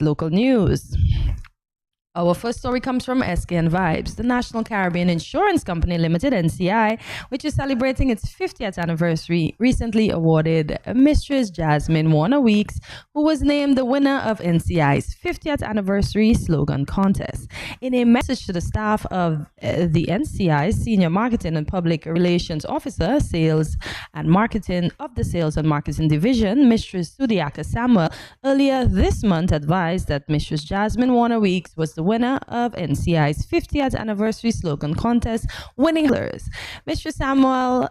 Local news. Our first story comes from SKN Vibes. The National Caribbean Insurance Company Limited, NCI, which is celebrating its 50th anniversary, recently awarded Mistress Jasmine Warner Weeks, who was named the winner of NCI's 50th anniversary slogan contest. In a message to the staff of the NCI, Senior Marketing and Public Relations Officer, Sales and Marketing of the Sales and Marketing Division, Mistress Sudiaka Samuel, earlier this month advised that Mistress Jasmine Warner Weeks was the winner of NCI's 50th anniversary slogan contest, winning colors. Mr. Samuel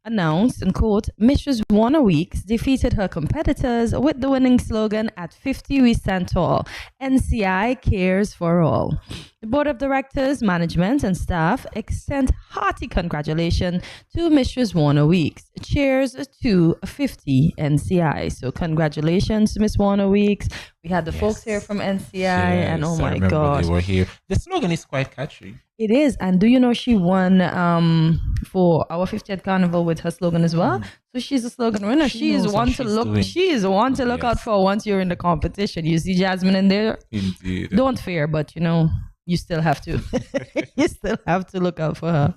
announced, and quote, Mistress Warner Weeks defeated her competitors with the winning slogan, "At 50 we stand tall. NCI cares for all." The Board of Directors, management, and staff extend hearty congratulations to Mistress Warner Weeks. Cheers to 50 NCI. So congratulations, Miss Warner Weeks. We had the folks here from NCI, and oh my gosh, they were here. The slogan is quite catchy. It is. And do you know she won for our 50th carnival with her slogan as well? So she's a slogan winner. She is one to look out for once you're in the competition. You see Jasmine in there? Indeed. Don't fear, but you still have to look out for her.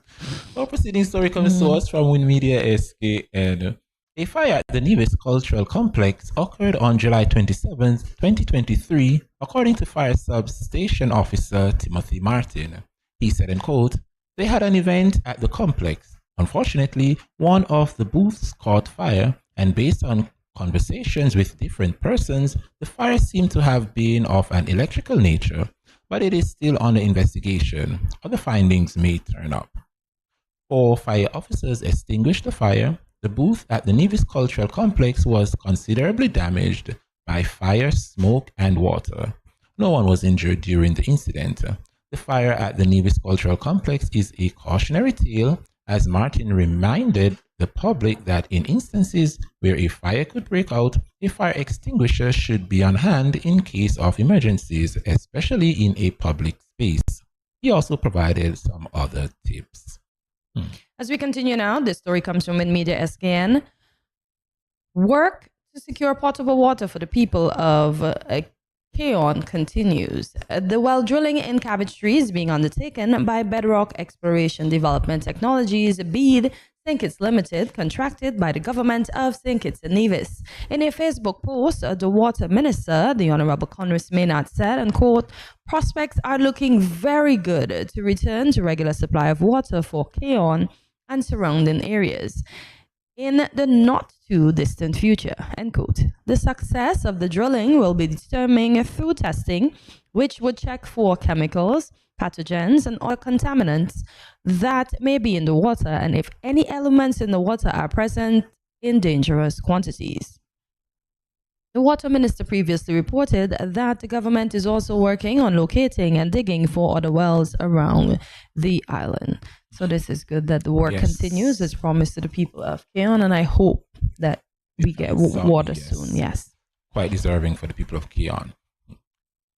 Our preceding story comes to us from Win Media SKN. A fire at the Nevis Cultural Complex occurred on July 27, 2023, according to Fire Substation Officer Timothy Martin. He said, and quote, they had an event at the complex. Unfortunately, one of the booths caught fire, and based on conversations with different persons, the fire seemed to have been of an electrical nature, but it is still under investigation. Other findings may turn up. 4 fire officers extinguished the fire. The booth at the Nevis Cultural Complex was considerably damaged by fire, smoke, and water. No one was injured during the incident. The fire at the Nevis Cultural Complex is a cautionary tale, as Martin reminded the public that in instances where a fire could break out, a fire extinguisher should be on hand in case of emergencies, especially in a public space. He also provided some other tips. As we continue now, this story comes from Media SKN. Work to secure potable water for the people of Keon continues. The well drilling in cabbage trees being undertaken by Bedrock Exploration Development Technologies, BEAD, St. Kitts Limited, contracted by the government of St. Kitts and Nevis. In a Facebook post, the Water Minister, the Honorable Congress Maynard, said, and quote, prospects are looking very good to return to regular supply of water for Keon and surrounding areas in the not too distant future, end quote. The success of the drilling will be determined through testing, which would check for chemicals, pathogens, and other contaminants that may be in the water, and if any elements in the water are present in dangerous quantities. The Water Minister previously reported that the government is also working on locating and digging for other wells around the island. So this is good that the work continues as promised to the people of Keon, and I hope that we get water soon. Yes. Quite deserving for the people of Keon.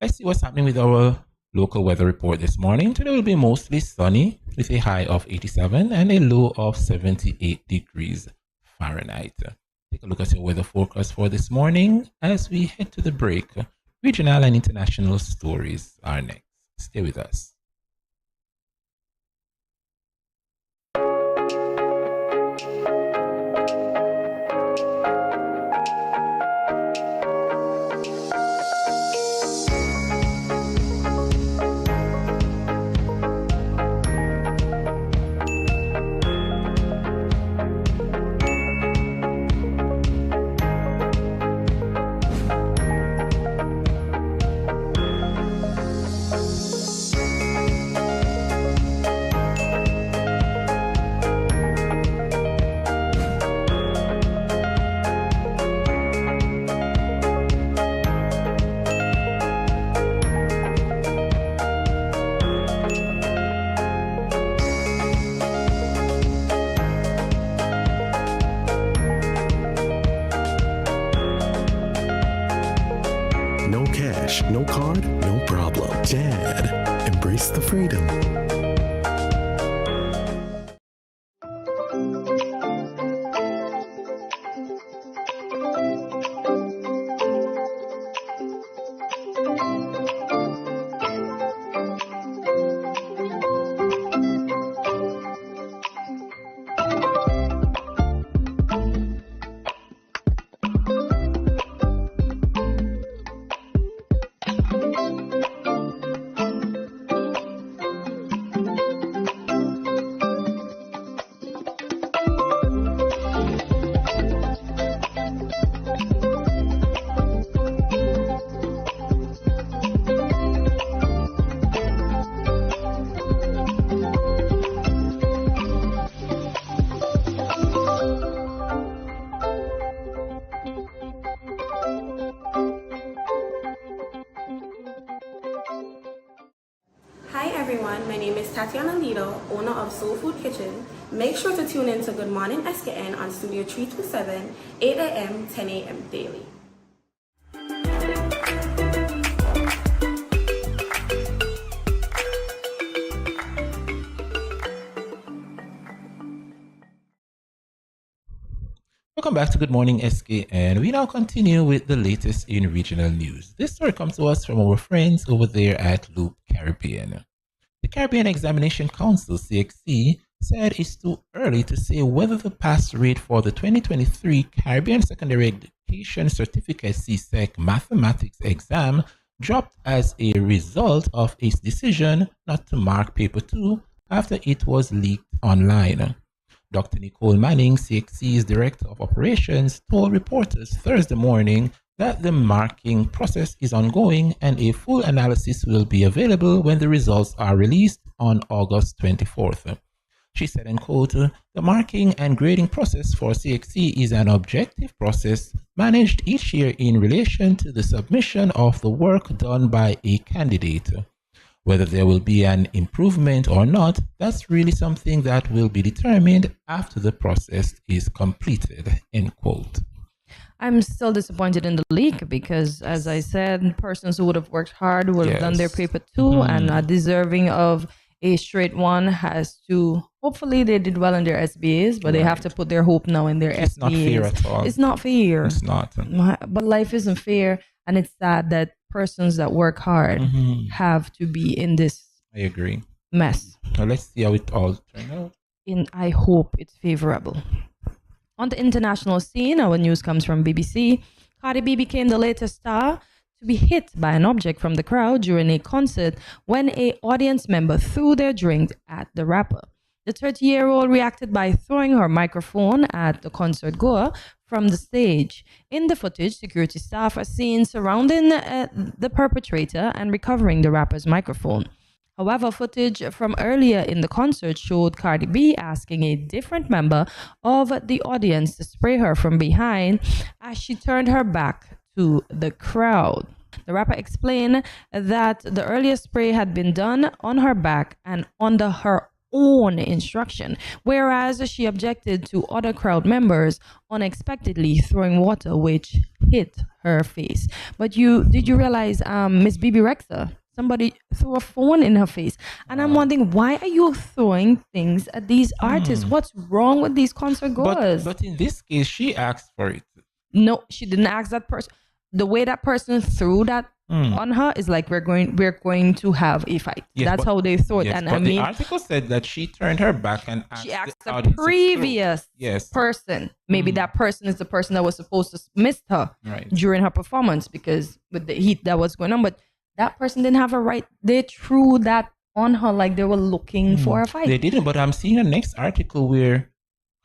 Let's see what's happening with our local weather report this morning. Today will be mostly sunny with a high of 87 and a low of 78 degrees Fahrenheit. Take a look at your weather forecast for this morning as we head to the break. Regional and international stories are next. Stay with us. No cash, no card, no problem. Dad, embrace the freedom. everyone, my name is Tatiana Lido, owner of Soul Food Kitchen. Make sure to tune in to Good Morning SKN on Studio 327, 8 a.m., 10 a.m. daily. Welcome back to Good Morning SK, and we now continue with the latest in regional news. This story comes to us from our friends over there at Loop Caribbean. The Caribbean Examination Council, CXC, said it's too early to say whether the pass rate for the 2023 Caribbean Secondary Education Certificate CSEC Mathematics exam dropped as a result of its decision not to mark Paper 2 after it was leaked online. Dr. Nicole Manning, CXC's Director of Operations, told reporters Thursday morning that the marking process is ongoing and a full analysis will be available when the results are released on August 24th. She said, and quote, "The marking and grading process for CXC is an objective process managed each year in relation to the submission of the work done by a candidate. Whether there will be an improvement or not, that's really something that will be determined after the process is completed," end quote. I'm still disappointed in the leak because, as I said, persons who would have worked hard would have done their paper 2 and are deserving of a straight one has to, hopefully they did well in their SBAs, but they have to put their hope now in their SBAs. It's not fair at all. It's not fair. It's not. But life isn't fair, and it's sad that persons that work hard have to be in this I agree. mess. Now let's see how it all turns out. I hope it's favorable. On the international scene, our news comes from BBC. Cardi B became the latest star to be hit by an object from the crowd during a concert when an audience member threw their drink at the rapper. The 30-year-old reacted by throwing her microphone at the concert goer from the stage. In the footage, security staff are seen surrounding the perpetrator and recovering the rapper's microphone. However, footage from earlier in the concert showed Cardi B asking a different member of the audience to spray her from behind as she turned her back to the crowd. The rapper explained that the earlier spray had been done on her back and under her own instruction, whereas she objected to other crowd members unexpectedly throwing water which hit her face. But did you realize Miss Bibi Rexha, somebody threw a phone in her face, and I'm wondering, why are you throwing things at these artists? What's wrong with these concert goers? But in this case, she asked for it. No, she didn't ask that person. The way that person threw that on her is like we're going to have a fight. Yes, that's how they thought. Yes, and but I mean, the article said that she turned her back and she asked the the audience to previous throw. person. Maybe that person is the person that was supposed to miss her during her performance because with the heat that was going on. But that person didn't have a right. They threw that on her like they were looking for a fight. They didn't, but I'm seeing the next article where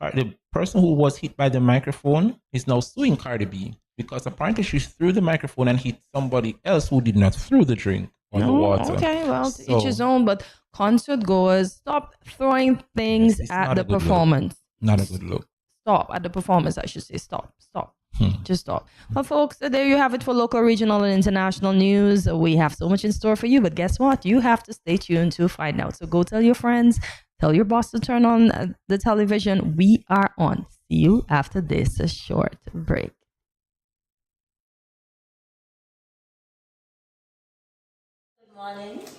the person who was hit by the microphone is now suing Cardi B because apparently she threw the microphone and hit somebody else who did not throw the drink on the water. Okay, well, to each his own. But concert goers, stop throwing things at the performance. Not a good look. Stop at the performance, I should say. Stop. Just stop. Well, folks, there you have it for local, regional, and international news. We have so much in store for you, but guess what? You have to stay tuned to find out. So go tell your friends, tell your boss to turn on the television. We are on. See you after this short break.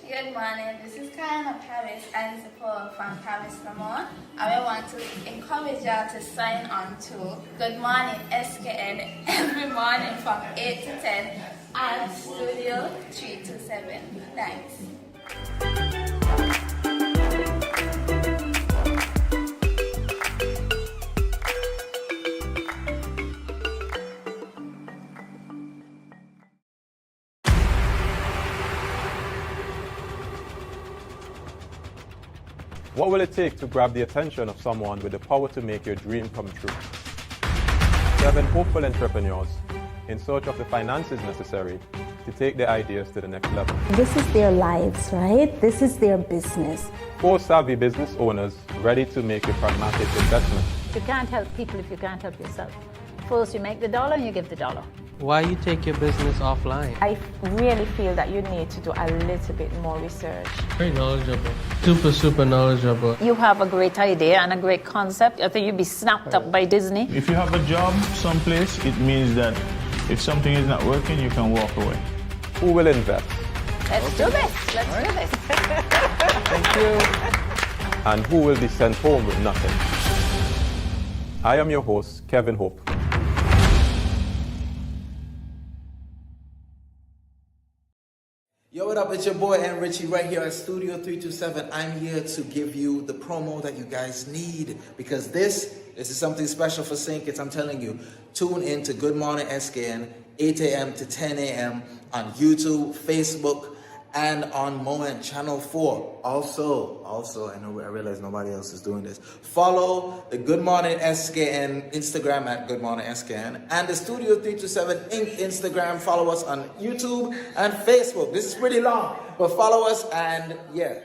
Good morning. This is Kayana Paris and support from Paris Lamont. I want to encourage y'all to sign on to Good Morning SKN every morning from 8 to 10 at Studio 327. Thanks. What will it take to grab the attention of someone with the power to make your dream come true? 7 hopeful entrepreneurs in search of the finances necessary to take their ideas to the next level. This is their lives, right? This is their business. 4 savvy business owners ready to make a pragmatic investment. You can't help people if you can't help yourself. First, you make the dollar and you give the dollar. Why you take your business offline? I really feel that you need to do a little bit more research. Very knowledgeable. Super knowledgeable. You have a great idea and a great concept. I think you'd be snapped up by Disney. If you have a job someplace, it means that if something is not working, you can walk away. Who will invest? Let's do this. Let's do this. Thank you. And who will be sent home with nothing? I am your host, Kevin Hope. Yo, what up? It's your boy N Richie right here at Studio 327. I'm here to give you the promo that you guys need because this is something special for St. Kitts. I'm telling you, tune in to Good Morning SKN, 8 a.m. to 10 a.m. on YouTube, Facebook, and on Moen Channel 4. Also, I realize nobody else is doing this. Follow the Good Morning SKN Instagram at Good Morning SKN and the Studio 327 Inc. Instagram. Follow us on YouTube and Facebook. This is pretty long, but follow us and yeah.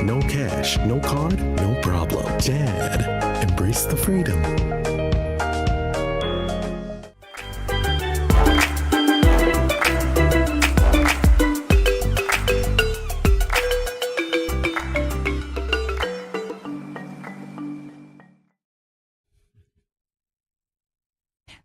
No cash, no card, no problem. Dad, embrace the freedom.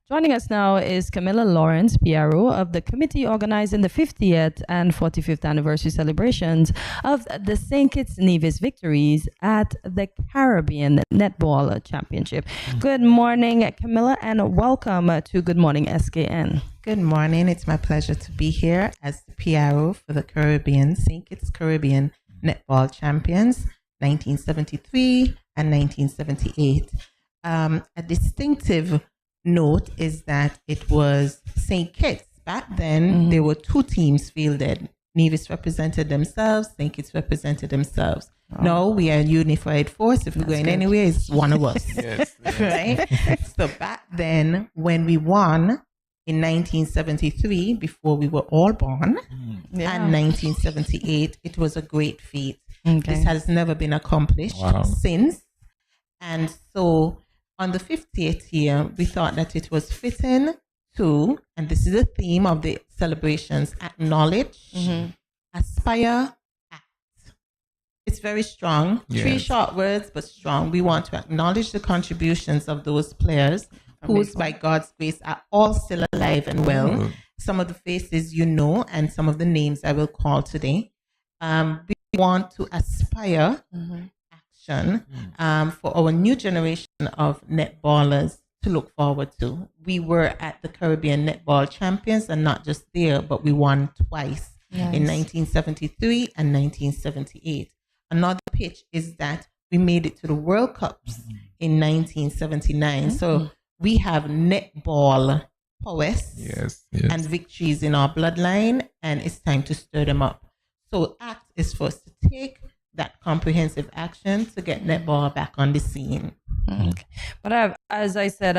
Joining us now is Camilla Lawrence, PRO of the committee organizing the 50th and 45th anniversary celebrations of the St. Kitts Nevis victories at the Caribbean Netball Championship. Good morning, Camilla, and welcome to Good Morning SKN. Good morning. It's my pleasure to be here as the PRO for the Caribbean, St. Kitts Caribbean Netball Champions, 1973 and 1978. A distinctive note is that it was St. Kitts. Back then, there were two teams fielded. Nevis represented themselves, St. Kitts represented themselves. Oh. Now we are a unified force. If we're going anywhere, it's one of us. Yes. Right? So back then, when we won in 1973, before we were all born, and 1978, it was a great feat. Okay. This has never been accomplished since. And so on the 50th year, we thought that it was fitting to, and this is the theme of the celebrations, acknowledge, aspire, act. It's very strong. Yes. 3 short words, but strong. We want to acknowledge the contributions of those players who, by God's grace, are all still alive and well. Some of the faces you know, and some of the names I will call today. We want to aspire for our new generation of netballers to look forward to. We were at the Caribbean Netball Champions, and not just there, but we won twice in 1973 and 1978. another pitch is that we made it to the World Cups in 1979. So we have netball prowess and victories in our bloodline, and it's time to stir them up. So ACT is for us to take that comprehensive action to get netball back on the scene. Okay. But as I said,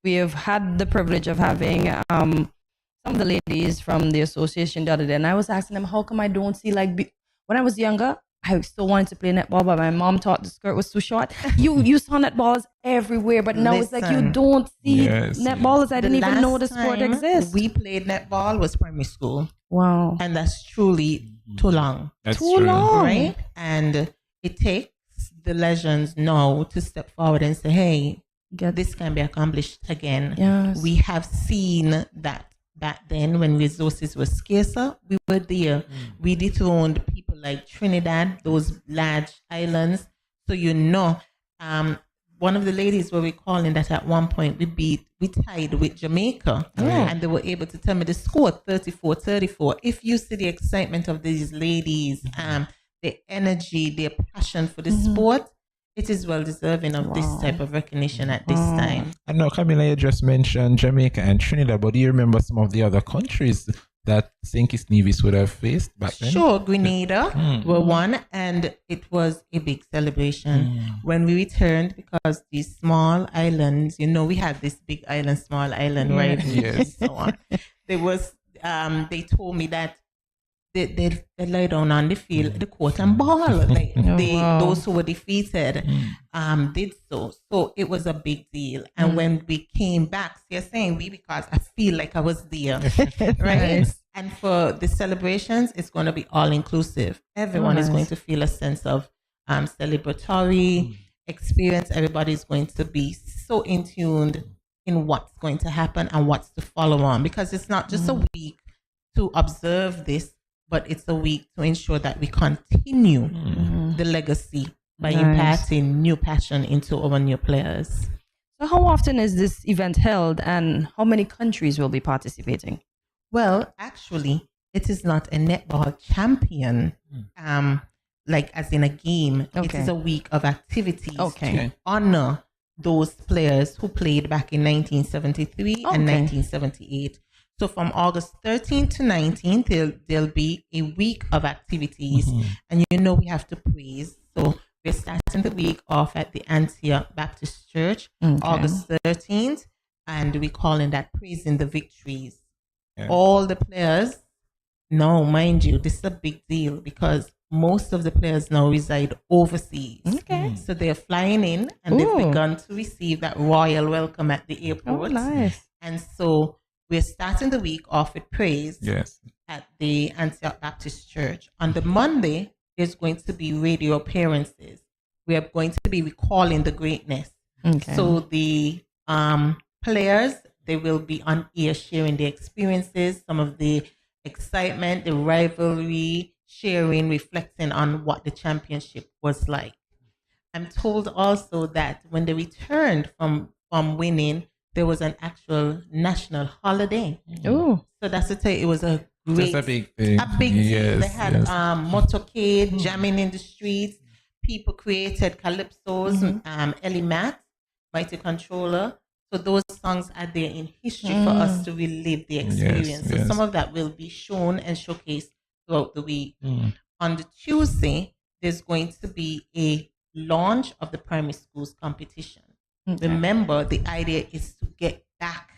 we have had the privilege of having some of the ladies from the association the other day, and I was asking them, how come I don't see when I was younger, I still wanted to play netball, but my mom thought the skirt was too short. You saw netballs everywhere, but now it's like you don't see netballers. I didn't even know the sport exists. We played netball was primary school. Wow. And that's truly too long. That's too long. Right? And it takes the legends now to step forward and say, hey, this can be accomplished again. Yes. We have seen that back then when resources were scarcer, we were there. We dethroned people like Trinidad, those large islands. So one of the ladies were recalling that at one point we tied with Jamaica, and they were able to tell me the score 34-34. If you see the excitement of these ladies, their energy, their passion for the sport, it is well deserving of this type of recognition at this time. I know, Camila, you just mentioned Jamaica and Trinidad, but do you remember some of the other countries that St. Kitts Nevis would have faced back then? Sure, Grenada were one, and it was a big celebration. When we returned, because these small islands, we have this big island, small island, right? Yes. And so on. They told me that they lay down on the field, the court, and ball. Those who were defeated did so. So it was a big deal. And when we came back, you're saying we because I feel like I was there, right? Nice. And for the celebrations, it's going to be all inclusive. Everyone is going to feel a sense of celebratory experience. Everybody's going to be so in tuned in what's going to happen and what's to follow on, because it's not just a week to observe this, but it's a week to ensure that we continue the legacy by imparting new passion into our new players. So how often is this event held, and how many countries will be participating? Well, actually, it is not a netball champion, like as in a game. It is a week of activities to honor those players who played back in 1973 and 1978. So from August 13th to 19th, there'll be a week of activities. And we have to praise. So we're starting the week off at the Antioch Baptist Church, August 13th. And we're calling that Praising the Victories. All the players, now mind you, this is a big deal because most of the players now reside overseas. So they're flying in and they've begun to receive that royal welcome at the airport. And so we're starting the week off with praise at the Antioch Baptist Church. On the Monday, there's going to be radio appearances. We are going to be recalling the greatness. So the players, they will be on air sharing their experiences, some of the excitement, the rivalry, sharing, reflecting on what the championship was like. I'm told also that when they returned from winning, there was an actual national holiday. So that's to tell you, it was a great, that's a big thing. A big deal. They had motorcade, jamming in the streets. People created calypsos, Ellie Matt, Mighty Controller. So those songs are there in history for us to relive the experience. So some of that will be shown and showcased throughout the week. On the Tuesday, there's going to be a launch of the primary schools competition. Remember, the idea is to get back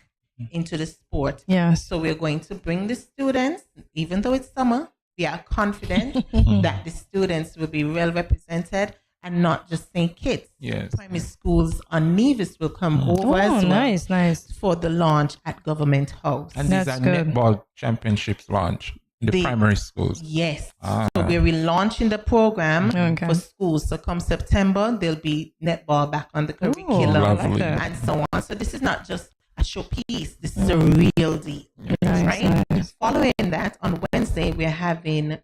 into the sport. So we're going to bring the students, even though it's summer, we are confident that the students will be well represented, and not just St. Kitts. Primary schools on Nevis will come over as well for the launch at Government House. And these are netball championships launch in the primary schools. So we're relaunching the program for schools. So come September, there'll be netball back on the curriculum and so on. So this is not just a showpiece. This is a real deal, right? Following that, on Wednesday, we're having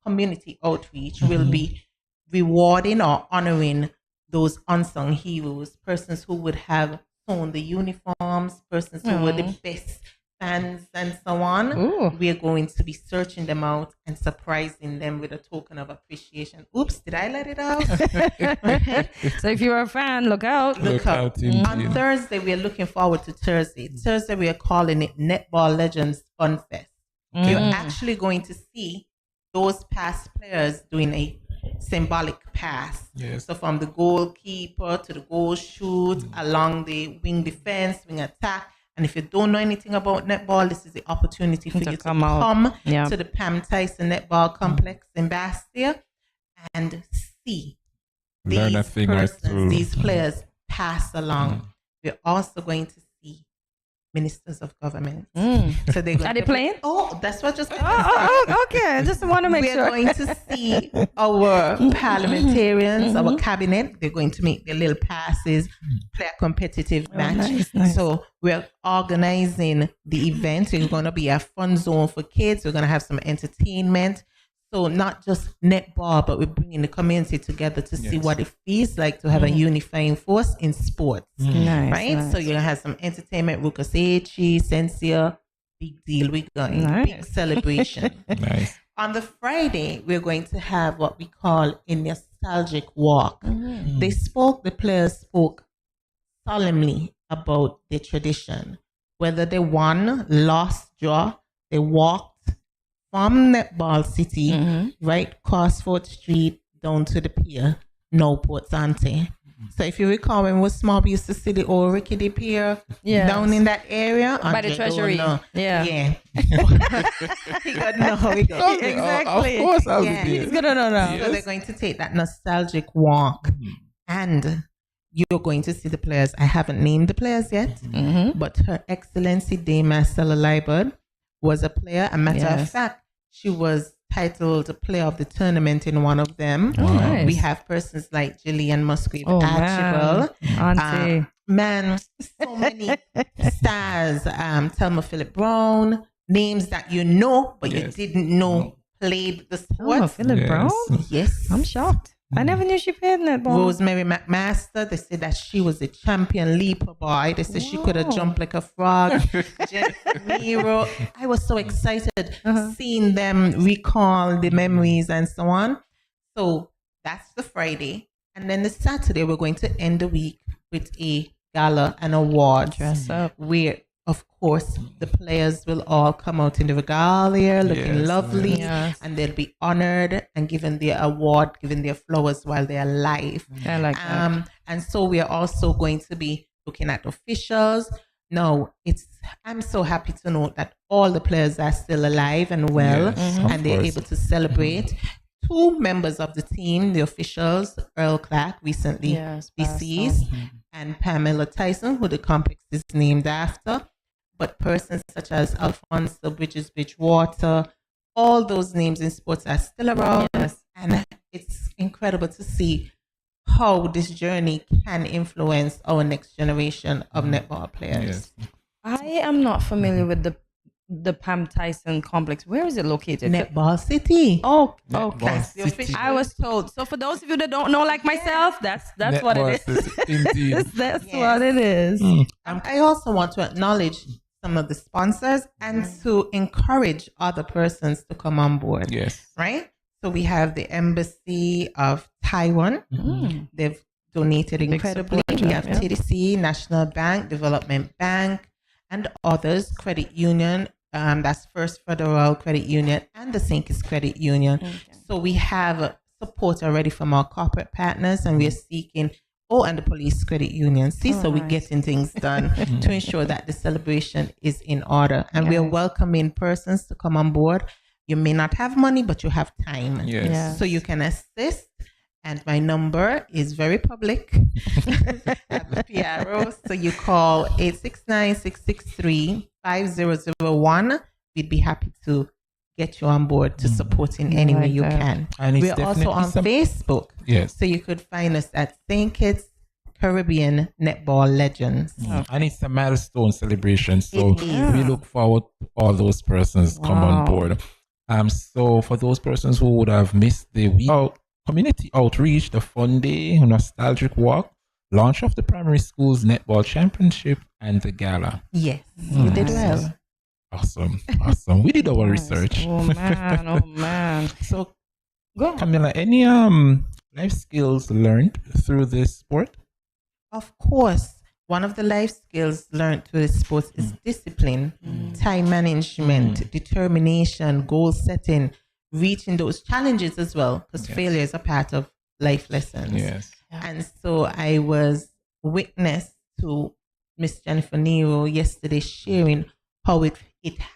community outreach. We'll be rewarding or honoring those unsung heroes, persons who would have sewn the uniforms, persons who were the best fans and so on. Ooh. We are going to be searching them out and surprising them with a token of appreciation. Oops, did I let it out? So if you're a fan, look out. Look out. indeed. On Thursday, we are looking forward to Thursday. Thursday, we are calling it Netball Legends Fun Fest. You're actually going to see those past players doing a symbolic pass. Yes. So from the goalkeeper to the goal shoot, along the wing defense, wing attack. And if you don't know anything about netball, this is the opportunity for you to come to the Pam Tyson Netball Complex in Bastia and see Learn a these thing or two. these players pass along. We're also going to see ministers of government. So they're going Are they playing? Oh, that's what just. Okay. I just want to make sure. We're going to see our parliamentarians, our cabinet. They're going to make their little passes, play a competitive match. Nice. So we're organizing the event. It's going to be a fun zone for kids. We're going to have some entertainment. So not just netball, but we're bringing the community together to see what it feels like to have a unifying force in sports. Right? So you're going to have some entertainment. Rukasechi, Sensia, big deal. We're going. Big celebration. Nice. On the Friday, we're going to have what we call a nostalgic walk. The players spoke solemnly about their tradition. Whether they won, lost, draw, they walked from Netball City, right, across 4th Street, down to the pier, no Port Sante. So if you recall, when we were small, we used to see the old rickety pier down in that area. By the treasury. Yeah. He got no. Exactly. Of course I'll be there. He's going to know now. So they're going to take that nostalgic walk. And you're going to see the players. I haven't named the players yet, but Her Excellency Dame Marcella Liebert was a player. A matter of fact, she was titled Player of the Tournament in one of them. Nice. We have persons like Gillian Musgrave Archibald. Auntie. So many stars. Thelma Phillip Brown. Names that you know, but you didn't know played the sport. Thelma Phillip Brown? Yes. I'm shocked. I never knew she played netball. Rosemary McMaster, they said that she was a champion leaper boy. They said she could have jumped like a frog. Jennifer Nero. I was so excited seeing them recall the memories and so on. So that's the Friday. And then the Saturday, we're going to end the week with a gala and awards. Dress up. Where, of course, the players will all come out in the regalia looking lovely, and they'll be honored and given their award, given their flowers while they're alive. I like that. And so we are also going to be looking at officials. Now, I'm so happy to note that all the players are still alive and well, and they're able to celebrate. 2 members of the team, the officials, Earl Clark, recently deceased, and Pamela Tyson, who the complex is named after. But persons such as Alfonso Bridgewater, all those names in sports are still around. And it's incredible to see how this journey can influence our next generation of netball players. I am not familiar with the Pam Tyson complex. Where is it located? Netball City. Oh, Netball okay. City. I was told. So for those of you that don't know, like myself, that's what it is. Indeed. That's what it is. I also want to acknowledge some of the sponsors and to encourage other persons to come on board. Right? So we have the Embassy of Taiwan. They've donated incredibly. We have TDC, National Bank, Development Bank, and others, Credit Union, that's First Federal Credit Union, and the St. Kitts Credit Union. So we have support already from our corporate partners, and we are seeking, and the Police Credit Union. So we're getting things done to ensure that the celebration is in order. And we are welcoming persons to come on board. You may not have money, but you have time. So you can assist. And my number is very public at the PRO. So you call 869-663-5001. We'd be happy to get you on board to support in any way you can. And we're also on Facebook. So you could find us at St. Kitts Caribbean Netball Legends. And it's a milestone celebration. So we look forward to all those persons come on board. So for those persons who would have missed the week, community outreach, the fun day, nostalgic walk, launch of the primary school's netball championship, and the gala. Yes, you did well. Awesome. We did our research. Oh man. So, go, Camilla, any life skills learned through this sport? Of course, one of the life skills learned through this sport is discipline, time management, determination, goal setting, reaching those challenges as well, because failure is a part of life lessons. Yes. And so I was witness to Miss Jennifer Nero yesterday sharing how it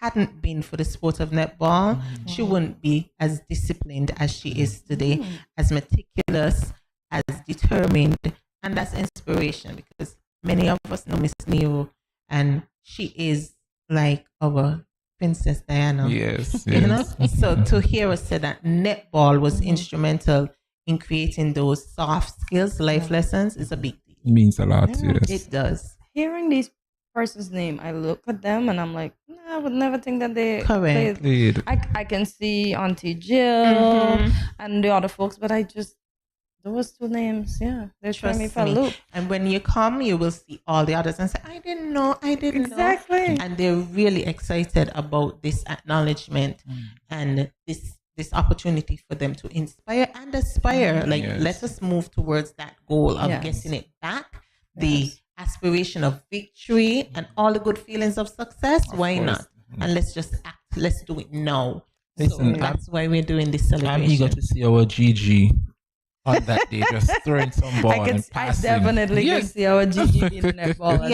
hadn't been for the sport of netball, she wouldn't be as disciplined as she is today, as meticulous, as determined, and that's inspiration, because many of us know Miss Nero, and she is like our Princess Diana. Yes. You know? So to hear us say that netball was instrumental in creating those soft skills, life lessons, is a big deal. It means a lot. Yes. It does. Hearing these person's name, I look at them and I'm like, I would never think that they Correct. played. I can see Auntie Jill and the other folks, but those two names, they're throwing me for a loop. And when you come, you will see all the others and say, I didn't know. Exactly. And they're really excited about this acknowledgement and this opportunity for them to inspire and aspire. Let us move towards that goal of getting it back. The aspiration of victory and all the good feelings of success. Why not? And let's just act. Let's do it now. Listen, so that's why we're doing this celebration. I'm eager to see our GG on that day, just throwing some ball and passing. I definitely can see our GG in netball.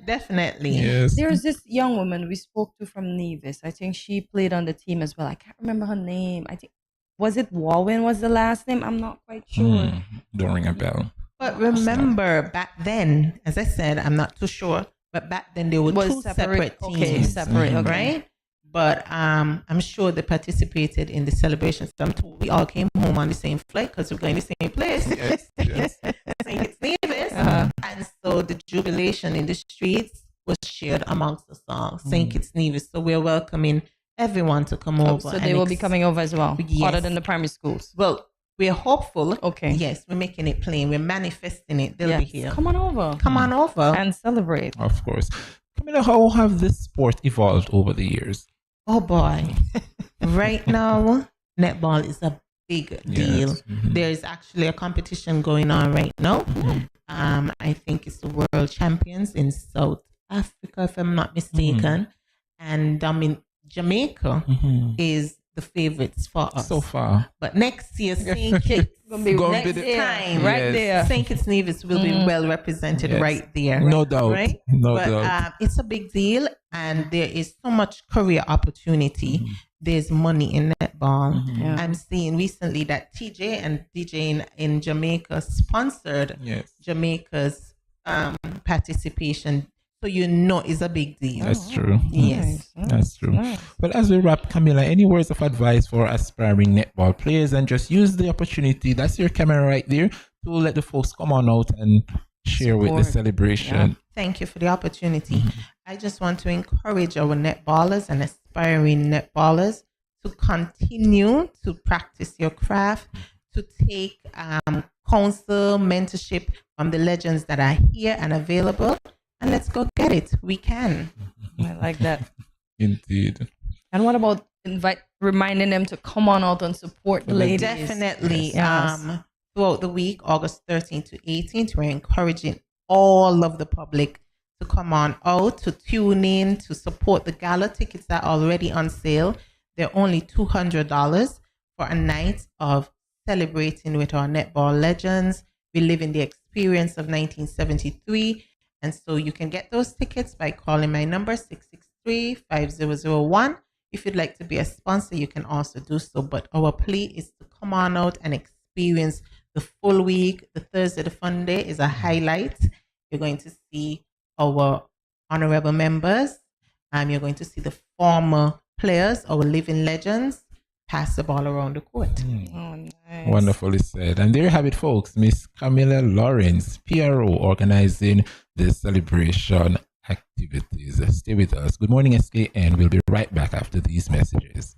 Definitely. Yes. There's this young woman we spoke to from Nevis. I think she played on the team as well. I can't remember her name. I think, was it Warwin was the last name? I'm not quite sure. Don't ring a bell. But remember, back then, as I said, I'm not too sure, but back then there were two separate teams. Okay, separate, right? But I'm sure they participated in the celebration. We all came home on the same flight because we're going to the same place. Yes. St. Kitts Nevis. And so the jubilation in the streets was shared amongst the songs, St. Kitts Nevis. So we're welcoming everyone to come over. So they will be coming over as well, Yes. other than the primary schools. Well, we're hopeful. Okay. Yes, we're making it plain. We're manifesting it. They'll be here. Come on over. Come on over. And celebrate. Of course. Camilla, how have this sport evolved over the years? Oh boy. Right now, netball is a big deal. There is actually a competition going on right now. I think it's the World Champions in South Africa, if I'm not mistaken. And Jamaica is the favorites for us so far. But next year, St. Kitts gonna be next time, right there. St. Kitts Nevis will be well represented right there. No doubt. Right? No but, doubt. It's a big deal, and there is so much career opportunity. There's money in netball. I'm seeing recently that TJ and DJ in Jamaica sponsored Jamaica's participation. So it's a big deal. That's true. Yes. That's true. Well, as we wrap, Camilla, any words of advice for aspiring netball players? And just use the opportunity, that's your camera right there, to let the folks come on out and share with the celebration. Thank you for the opportunity. I just want to encourage our netballers and aspiring netballers to continue to practice your craft, to take counsel, mentorship from the legends that are here and available. And let's go get it. We can. I like that. Indeed. And what about reminding them to come on out and support the ladies? Definitely. Throughout the week, August 13th to 18th, we're encouraging all of the public to come on out, to tune in, to support the gala. Tickets are already on sale. They're only $200 for a night of celebrating with our netball legends. We live in the experience of 1973. And so you can get those tickets by calling my number 663-5001. If you'd like to be a sponsor, you can also do so. But our plea is to come on out and experience the full week. The Thursday, the fun day, is a highlight. You're going to see our honorable members. You're going to see the former players, our living legends, pass the ball around the court. Oh, nice. Wonderfully said. And there you have it, folks. Miss Camilla Lawrence, PRO, organizing the celebration activities. Stay with us. Good morning, SKN. We'll be right back after these messages.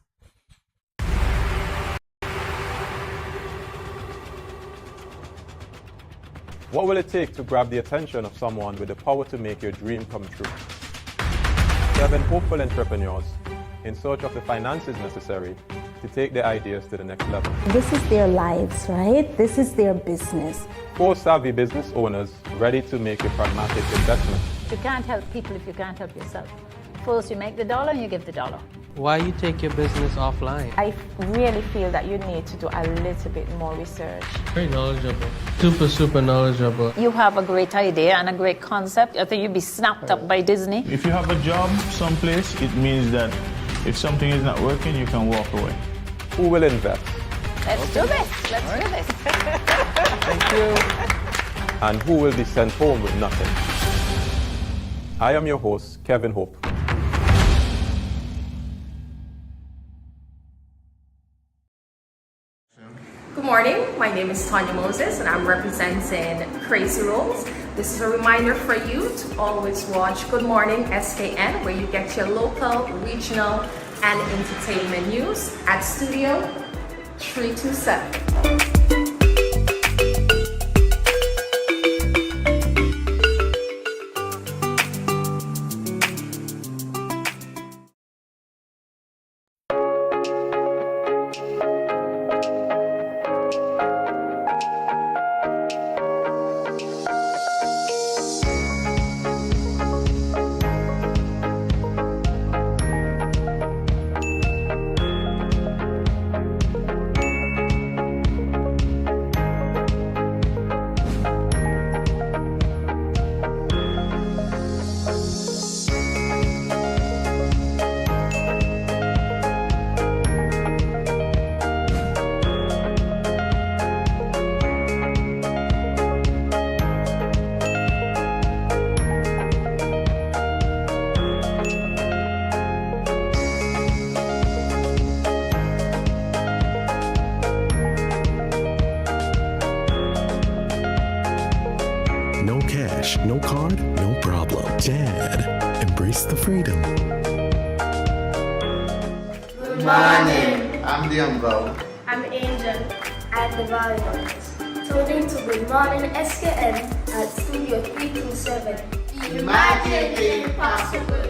What will it take to grab the attention of someone with the power to make your dream come true? 7 hopeful entrepreneurs in search of the finances necessary to take their ideas to the next level. This is their lives, right? This is their business. 4 savvy business owners ready to make a pragmatic investment. You can't help people if you can't help yourself. First, you make the dollar and you give the dollar. Why you take your business offline? I really feel that you need to do a little bit more research. Very knowledgeable. Super knowledgeable. You have a great idea and a great concept. I think you'd be snapped up by Disney. If you have a job someplace, it means that if something is not working, you can walk away. Who will invest? Let's do this. Let's do this. Thank you. And who will be sent home with nothing? I am your host, Kevin Hope. Good morning, my name is Tanya Moses and I'm representing Crazy Rolls. This is a reminder for you to always watch Good Morning SKN, where you get your local, regional, and entertainment news at Studio 327. No cash, no card, no problem. Dad, embrace the freedom. Good morning. I'm the uncle. I'm Angel. I'm the volleyball. Tune in to Good Morning SKN at Studio 327. Imagine the impossible.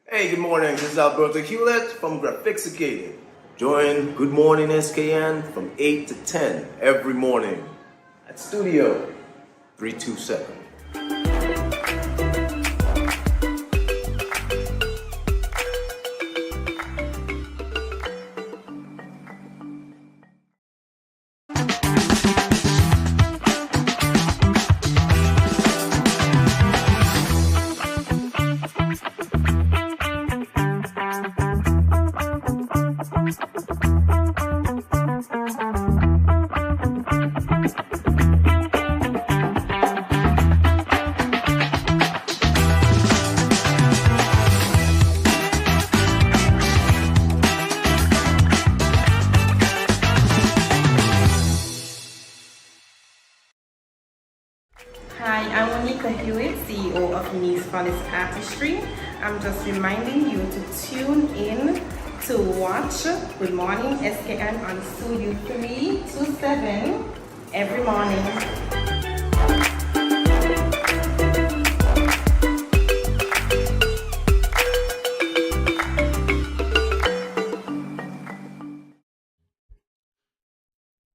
Hey, good morning. This is Alberto Hewlett from Graphixicating. Join Good Morning SKN from 8 to 10 every morning at Studio 327. Artistry. I'm just reminding you to tune in to watch Good Morning SKN on Studio 327 every morning.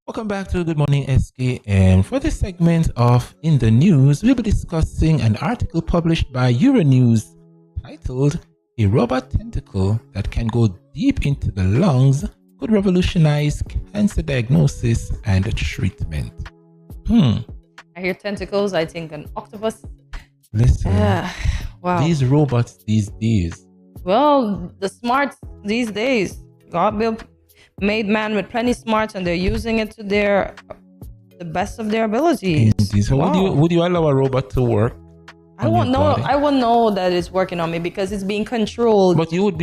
Welcome back to Good Morning SK, and for this segment of In the News, we'll be discussing an article published by Euronews titled "A Robot Tentacle That Can Go Deep into the Lungs Could Revolutionize Cancer Diagnosis and Treatment." I hear tentacles, I think an octopus. Listen, wow. These robots these days. Well, the smarts these days, God made man with plenty smarts, and they're using it to the best of their abilities. So would you allow a robot to work? I won't know that it's working on me because it's being controlled. But you would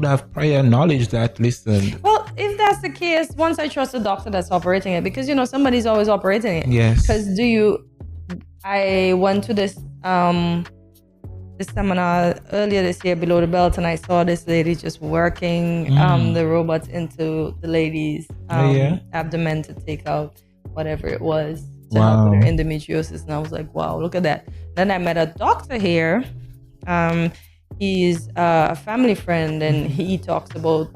have prior knowledge that, listen. Well, if that's the case, once I trust the doctor that's operating it, because somebody's always operating it. Yes. Because I went to this seminar earlier this year, Below the Belt, and I saw this lady just working the robots into the lady's abdomen to take out whatever it was to help with her endometriosis. And I was like, wow, look at that. Then I met a doctor here. He's a family friend, and he talks about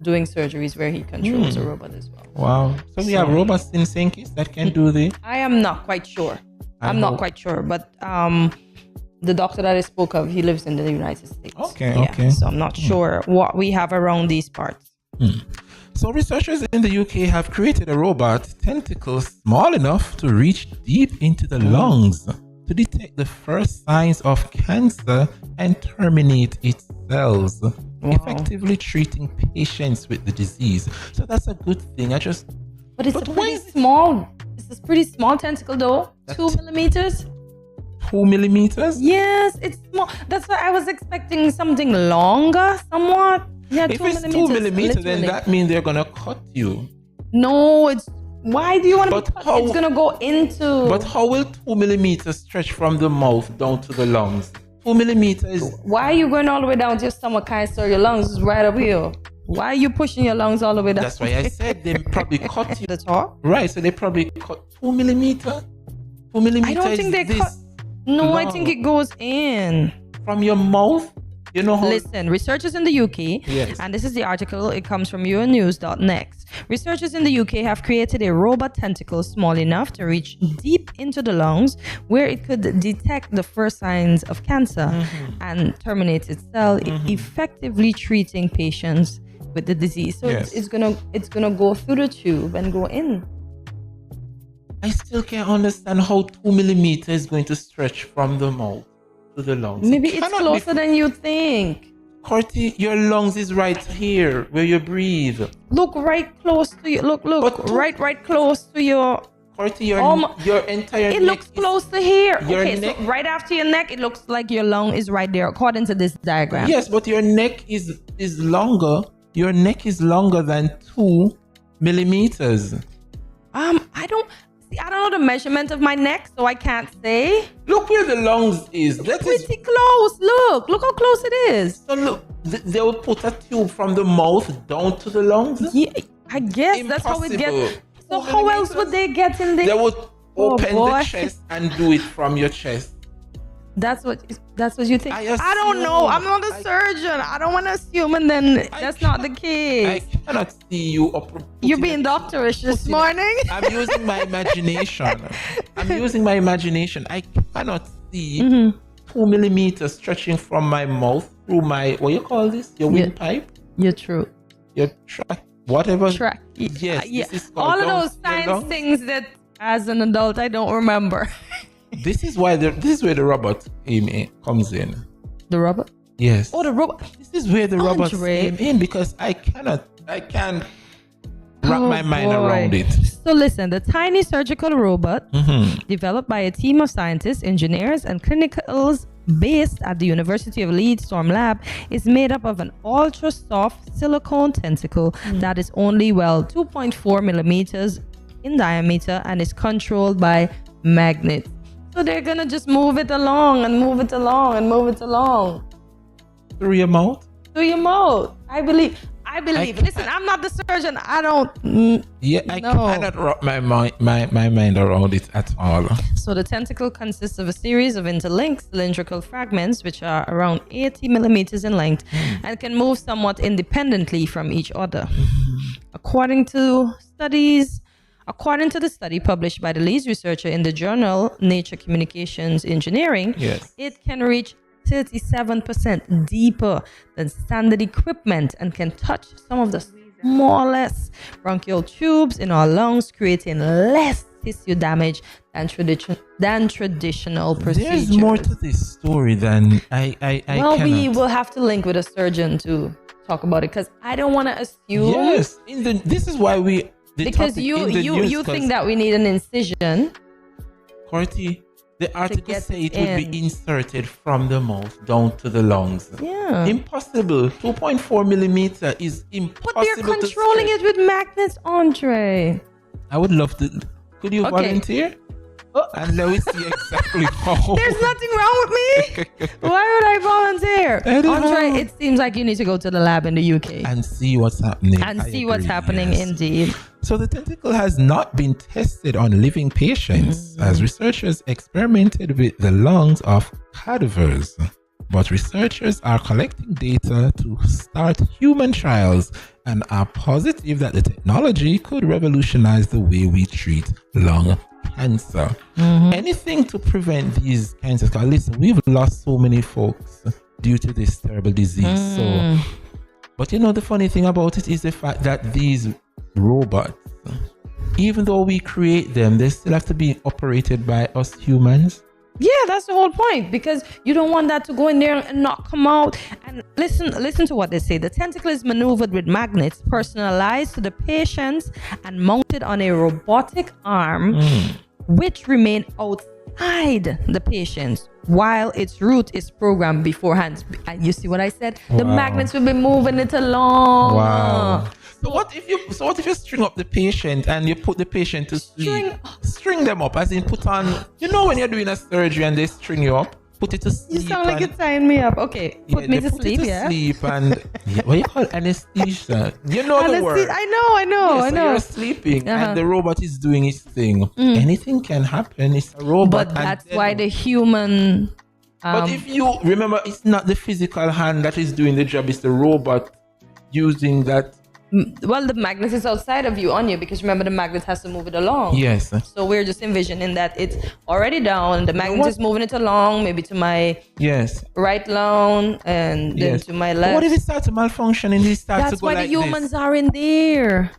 doing surgeries where he controls a robot as well. Wow. So we have robots in St. Kitts that can do the... I am not quite sure. I'm not quite sure, but the doctor that I spoke of, he lives in the United States. Okay. So I'm not sure what we have around these parts. So researchers in the UK have created a robot tentacle small enough to reach deep into the lungs to detect the first signs of cancer and terminate its cells, effectively treating patients with the disease. So that's a good thing. But it's a pretty small tentacle though. 2 millimeters. 2 millimeters? Yes, it's small. That's why I was expecting something longer, somewhat. Yeah, if 2 it's millimeters. 2 millimeters, then that means they're gonna cut you. No, why do you want to? It's gonna go into. But how will 2 millimeters stretch from the mouth down to the lungs? 2 millimeters. Why are you going all the way down to your stomach? Can't store your lungs is right up here. Why are you pushing your lungs all the way down? That's why I said they probably cut you. The top? Right, so they probably cut 2 millimeters. 2 millimeters. I don't think they cut. No, long. I think it goes in. From your mouth? You know how... Listen, researchers in the UK, and this is the article, it comes from euronews.next. Researchers in the UK have created a robot tentacle small enough to reach deep into the lungs, where it could detect the first signs of cancer and terminate its cell, effectively treating patients with the disease. So it's gonna go through the tube and go in. I still can't understand how 2 millimeters is going to stretch from the mouth to the lungs. Maybe it's closer than you think. Corty, your lungs is right here where you breathe. Look right close to you. Look, right close to your. Corty, your entire neck. It looks close to here. So right after your neck, it looks like your lung is right there, according to this diagram. Yes, but your neck is longer. Your neck is longer than 2 millimeters. I don't know the measurement of my neck, so I can't say. Look where the lungs is. That is pretty close. Look how close it is. So look, they will put a tube from the mouth down to the lungs? Yeah, I guess that's how it gets. So how else would they get in there? They would open the chest and do it from your chest. That's what you think. I don't know. I'm not a surgeon. I don't want to assume, and then that's not the case. I cannot see you. You're being doctorish this morning. I'm using my imagination. I cannot see 2 millimeters stretching from my mouth through my, what you call this? Your windpipe? Your throat. Your track. Whatever. Track. Yes. Yeah. All of those science things that as an adult I don't remember. This is where the robot comes in. The robot? Yes. Oh, the robot. This is where the robot came in, because I can't wrap my mind around it. So listen, the tiny surgical robot developed by a team of scientists, engineers, and clinicals based at the University of Leeds Storm Lab is made up of an ultra soft silicone tentacle that is only 2.4 millimeters in diameter and is controlled by magnets. So they're gonna just move it along and move it along and move it along. Through your mouth? Through your mouth. I believe. Listen, I'm not the surgeon. I don't. I cannot wrap my mind around it at all. So the tentacle consists of a series of interlinked cylindrical fragments, which are around 80 millimeters in length and can move somewhat independently from each other. According to the study published by the Leeds researcher in the journal Nature Communications Engineering, it can reach 37% deeper than standard equipment and can touch some of the smallest bronchial tubes in our lungs, creating less tissue damage than traditional procedures. There's more to this story than I well, cannot. we will have to link with a surgeon to talk about it because I don't want to assume. Yes, this is why because you think that we need an incision. Corty, the article say it would be inserted from the mouth down to the lungs. Yeah. Impossible. 2.4 millimeter is impossible. But they're controlling it with magnets, Andre. I would love to. Could you volunteer? And let me see exactly how. There's nothing wrong with me. Why would I volunteer? Andre, it seems like you need to go to the lab in the UK. And see what's happening. And see what's happening, indeed. So the tentacle has not been tested on living patients as researchers experimented with the lungs of cadavers. But researchers are collecting data to start human trials and are positive that the technology could revolutionize the way we treat lung cancer. Anything to prevent these cancers. Because listen, we've lost so many folks due to this terrible disease. But you know, the funny thing about it is the fact that these robots, even though we create them, they still have to be operated by us humans. Yeah, that's the whole point, because you don't want that to go in there and not come out. And listen to what they say. The tentacle is maneuvered with magnets personalized to the patients and mounted on a robotic arm, which remain outside the patients while its route is programmed beforehand. And you see what I said? The magnets will be moving it along. Wow. So what if you string up the patient and you put the patient to sleep? String them up, as in put on, you know, when you're doing a surgery and they string you up, put it to sleep. You sound like you're tying me up. Okay, put me to sleep, sleep and what you call anesthesia? You know the word. I know. You're sleeping and the robot is doing its thing. Anything can happen. It's a robot. But that's why the human. But if you remember, it's not the physical hand that is doing the job. It's the robot using that. Well, the magnet is outside of you, on you, because remember the magnet has to move it along. Yes. So we're just envisioning that it's already down. The magnet is moving it along, maybe to my right lung and then to my left. But what if it starts to malfunction and it starts That's to go why like the humans are in there.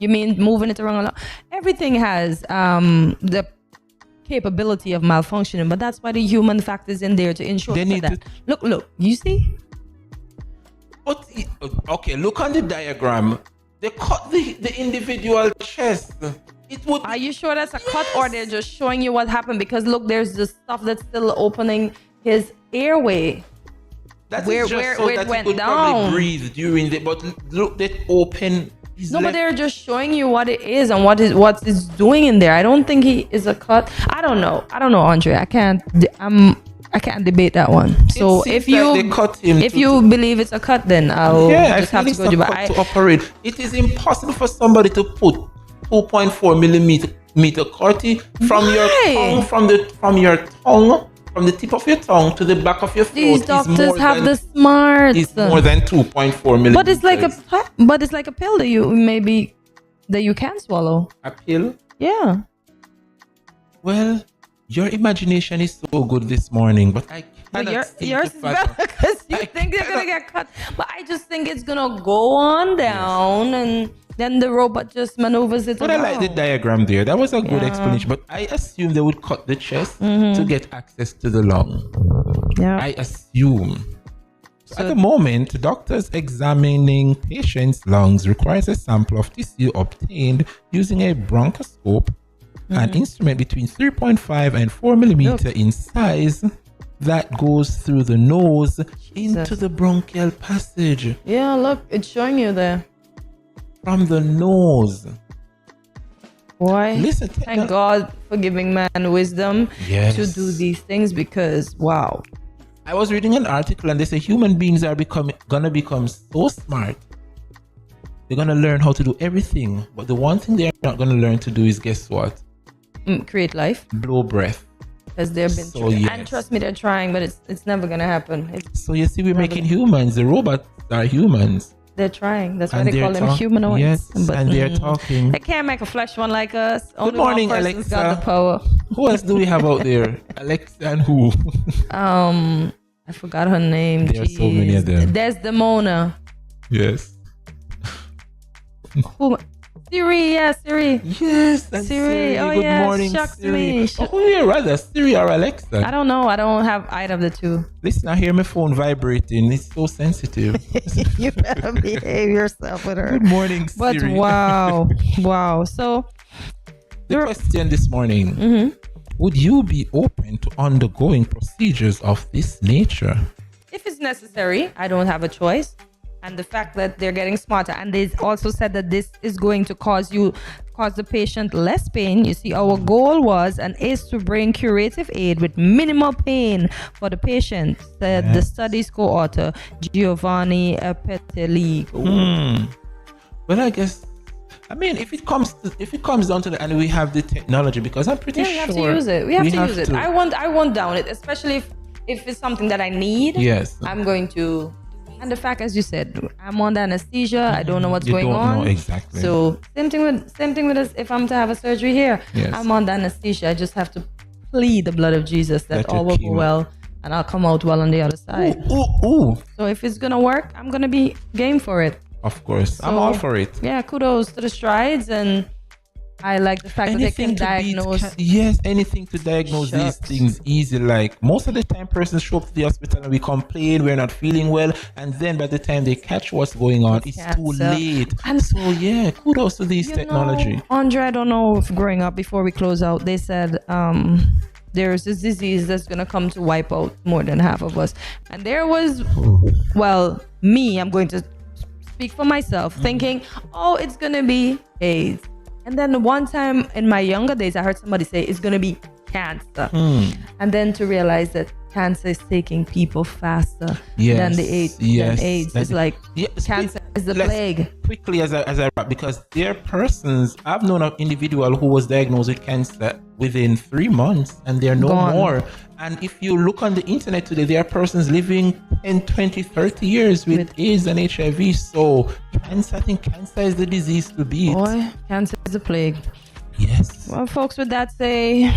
You mean moving it around? Everything has the capability of malfunctioning, but that's why the human factor is in there to ensure that. Look, you see? But okay, look on the diagram. They cut the individual chest. Are you sure that's a cut, or they're just showing you what happened? Because look, there's the stuff that's still opening his airway. That is just so that it could probably breathe during the. But look, that open. But they're just showing you what it is and what it's doing in there. I don't think he is a cut. I don't know, Andre. I can't debate that one. So if you believe it's a cut, then I'll just have to go to operate. It is impossible for somebody to put 2.4 millimeter corti from your tongue, from the tip of your tongue to the back of your throat. These doctors have the smarts. It's more than 2.4 millimeters. But it's like a pill that you can swallow. A pill? Yeah. Well, your imagination is so good this morning, but I cannot see yours is better because you think they're gonna get cut. But I just think it's gonna go on down, and then the robot just maneuvers it. But I like the diagram there. That was a good explanation. But I assume they would cut the chest to get access to the lung. Yeah, I assume. So at the moment, doctors examining patients' lungs requires a sample of tissue obtained using a bronchoscope. An instrument between 3.5 and 4 millimeter in size that goes through the nose into the bronchial passage. Yeah, look, it's showing you there. From the nose. Why? Listen, thank God for giving man wisdom to do these things, because wow. I was reading an article and they say human beings are gonna become so smart. They're gonna learn how to do everything, but the one thing they're not gonna learn to do is, guess what? Create life. Blow breath. Because they've been and trust me, they're trying, but it's never gonna happen. So you see, we're making humans. The robots are humans. They're trying. That's why they call them humanoids. Yes, and they're talking. They can't make a flesh one like us. Good morning, Alexa. Got the power. Who else do we have out there? Alexa and who? I forgot her name. There are so many of them. Desdemona. Yes. Who? Siri, yeah, Siri. Yes, that's Siri. Oh, Good yeah, morning, shucks Siri. me. Who you rather, Siri or Alexa? I don't know. I don't have either of the two. Listen, I hear my phone vibrating. It's so sensitive. You better behave yourself with her. Good morning, Siri. But wow. So the question this morning: would you be open to undergoing procedures of this nature? If it's necessary, I don't have a choice. And the fact that they're getting smarter, and they also said that this is going to cause the patient less pain. You see, our goal was and is to bring curative aid with minimal pain for the patient, said the study's co-author Giovanni Peteligo. Well, I guess, I mean, if it comes down to that, and we have the technology, because I'm pretty sure we have to use it. We have to use it. I won't down it, especially if it's something that I need. Yes, I'm going to. And the fact, as you said, I'm under anesthesia. I don't know what's going on. You don't know exactly. So same thing with us. If I'm to have a surgery here, I'm under anesthesia. I just have to plead the blood of Jesus that all will go well, and I'll come out well on the other side. Ooh. So if it's gonna work, I'm gonna be game for it. Of course, I'm all for it. Yeah, kudos to the strides, and I like the fact that they can diagnose. Anything to diagnose these things easy. Like most of the time, persons show up to the hospital and we complain, we're not feeling well, and then by the time they catch what's going on, it's too late. And so kudos to this technology. Andre, I don't know if growing up, before we close out, they said there's this disease that's gonna come to wipe out more than half of us, and there was, me, I'm going to speak for myself, thinking, it's gonna be AIDS. And then one time in my younger days, I heard somebody say it's going to be cancer. And then to realize that cancer is taking people faster than the AIDS. It's like cancer is the plague. Quickly as I wrap, because there are persons, I've known an individual who was diagnosed with cancer within 3 months and they're no more. And if you look on the internet today, there are persons living 10, 20, 30 years with AIDS and HIV. So I think cancer is the disease to beat. Boy, cancer is a plague. Yes. Well, folks, with that say,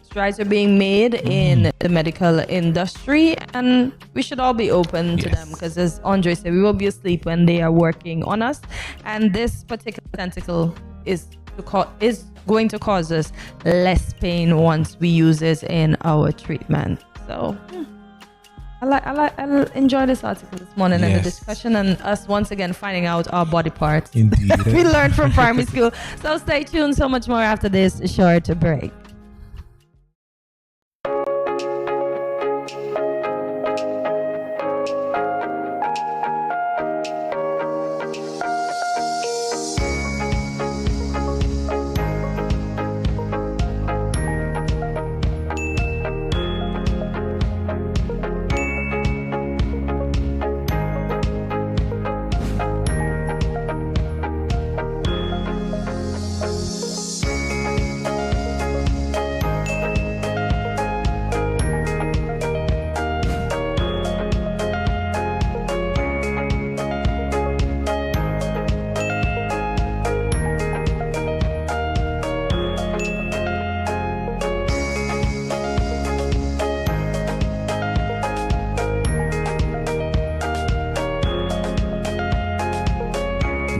strides are being made in the medical industry, and we should all be open to them, because as Andre said, we will be asleep when they are working on us. And this particular tentacle is going to cause us less pain once we use it in our treatment. So I enjoy this article this morning and the discussion, and us once again finding out our body parts. Indeed. We learned from primary school. So stay tuned. So much more after this short break.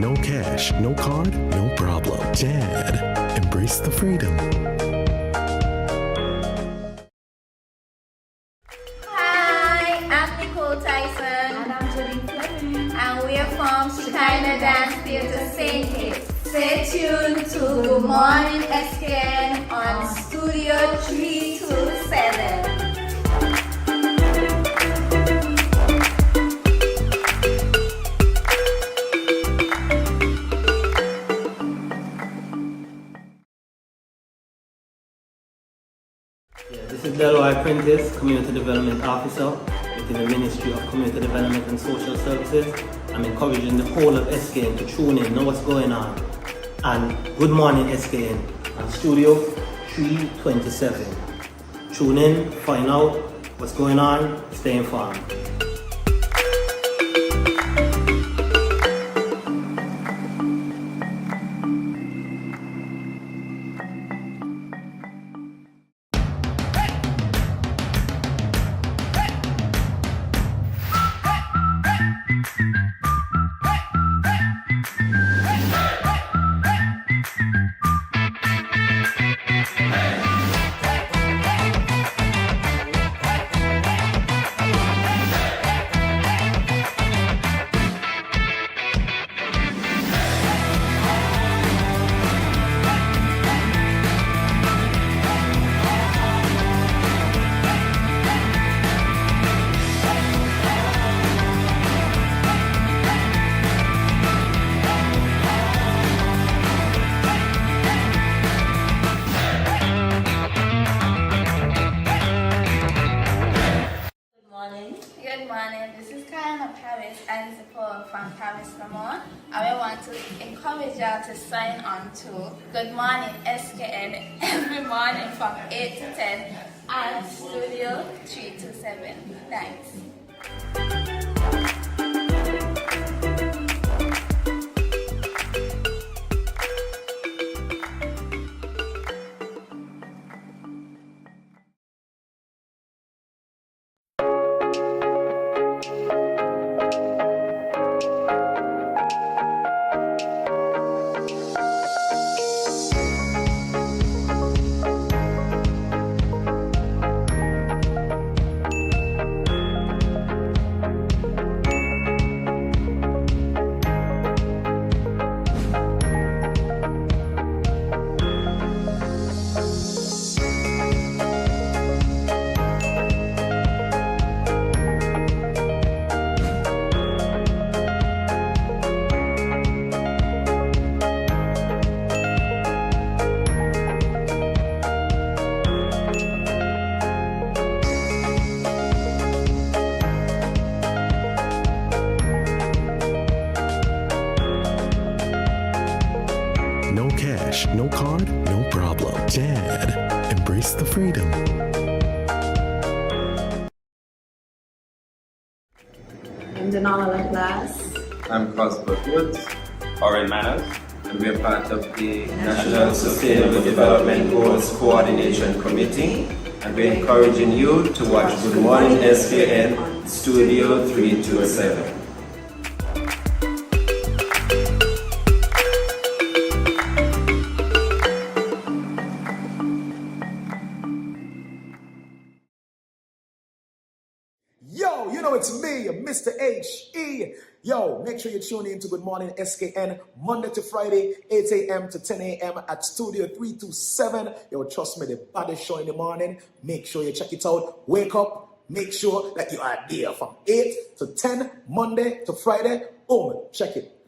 No cash, no card, no problem. Dad, embrace the freedom. Hi, I'm Nicole Tyson. And I'm Judy Fleming. And we're from Shekinah Dance Theatre St. Kitts. Stay tuned to Good Morning SKN on Studio 327. This is Delroy Prentice, Community Development Officer within the Ministry of Community Development and Social Services. I'm encouraging the whole of SKN to tune in, know what's going on. And Good Morning SKN on Studio 327. Tune in, find out what's going on, stay informed. Kayana Paris and Zippo from Paris, Vermont. And we want to encourage y'all to sign on to Good Morning SKN every morning from 8 to 10 at Studio 327. Thanks. No cash, no card, no problem. Dad, embrace the freedom. I'm Denala Glass. I'm Cosbert Woods, Oren Manners, and we are part of the National Sustainable Development Goals Coordination Committee, and we're encouraging you to watch Good Morning SKN Studio 327. Yo, you know it's me, Mr. H.E. Yo, make sure you tune in to Good Morning SKN Monday to Friday, 8 a.m. to 10 a.m. at Studio 327. Yo, trust me, the baddest show in the morning. Make sure you check it out. Wake up. Make sure that you are there from 8 to 10, Monday to Friday. Boom, check it.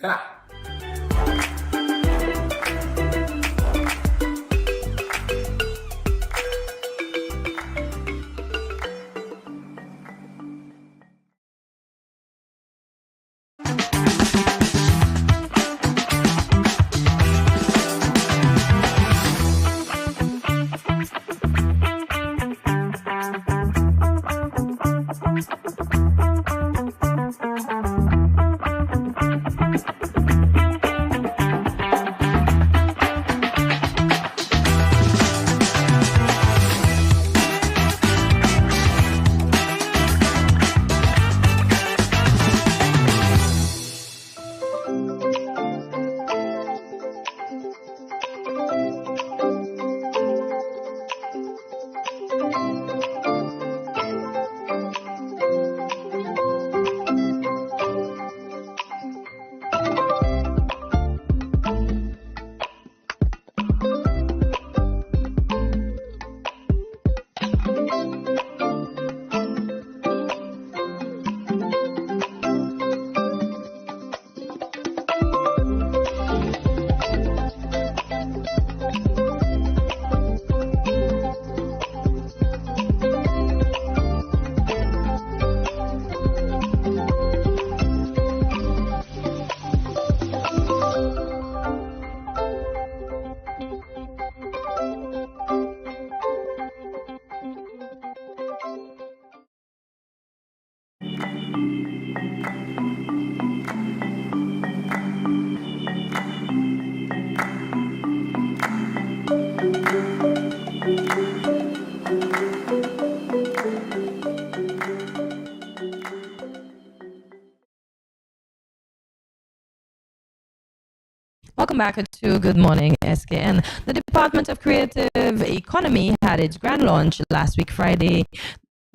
Welcome back to Good Morning SKN. The Department of Creative Economy had its grand launch last week, Friday,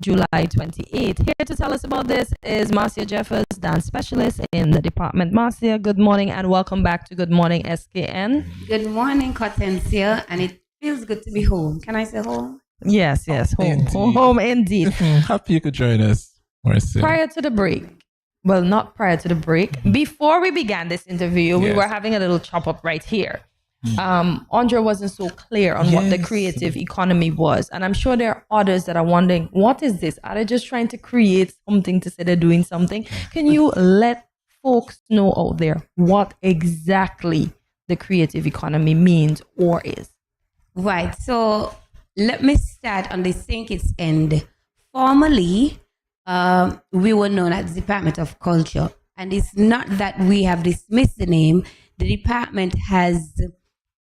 July 28th. Here to tell us about this is Marcia Jeffers, dance specialist in the department. Marcia, good morning and welcome back to Good Morning SKN. Good morning, Cortencia, and it feels good to be home. Can I say home? Yes, home indeed. Happy you could join us, Marcia. Prior to the break, well, not prior to the break, before we began this interview, we were having a little chop up right here. Andrea wasn't so clear on what the creative economy was. And I'm sure there are others that are wondering, what is this? Are they just trying to create something to say they're doing something? Can you let folks know out there what exactly the creative economy means or is? Right. So let me start on the St. Kitts end. Formerly, we were known as the Department of Culture. And it's not that we have dismissed the name. The department has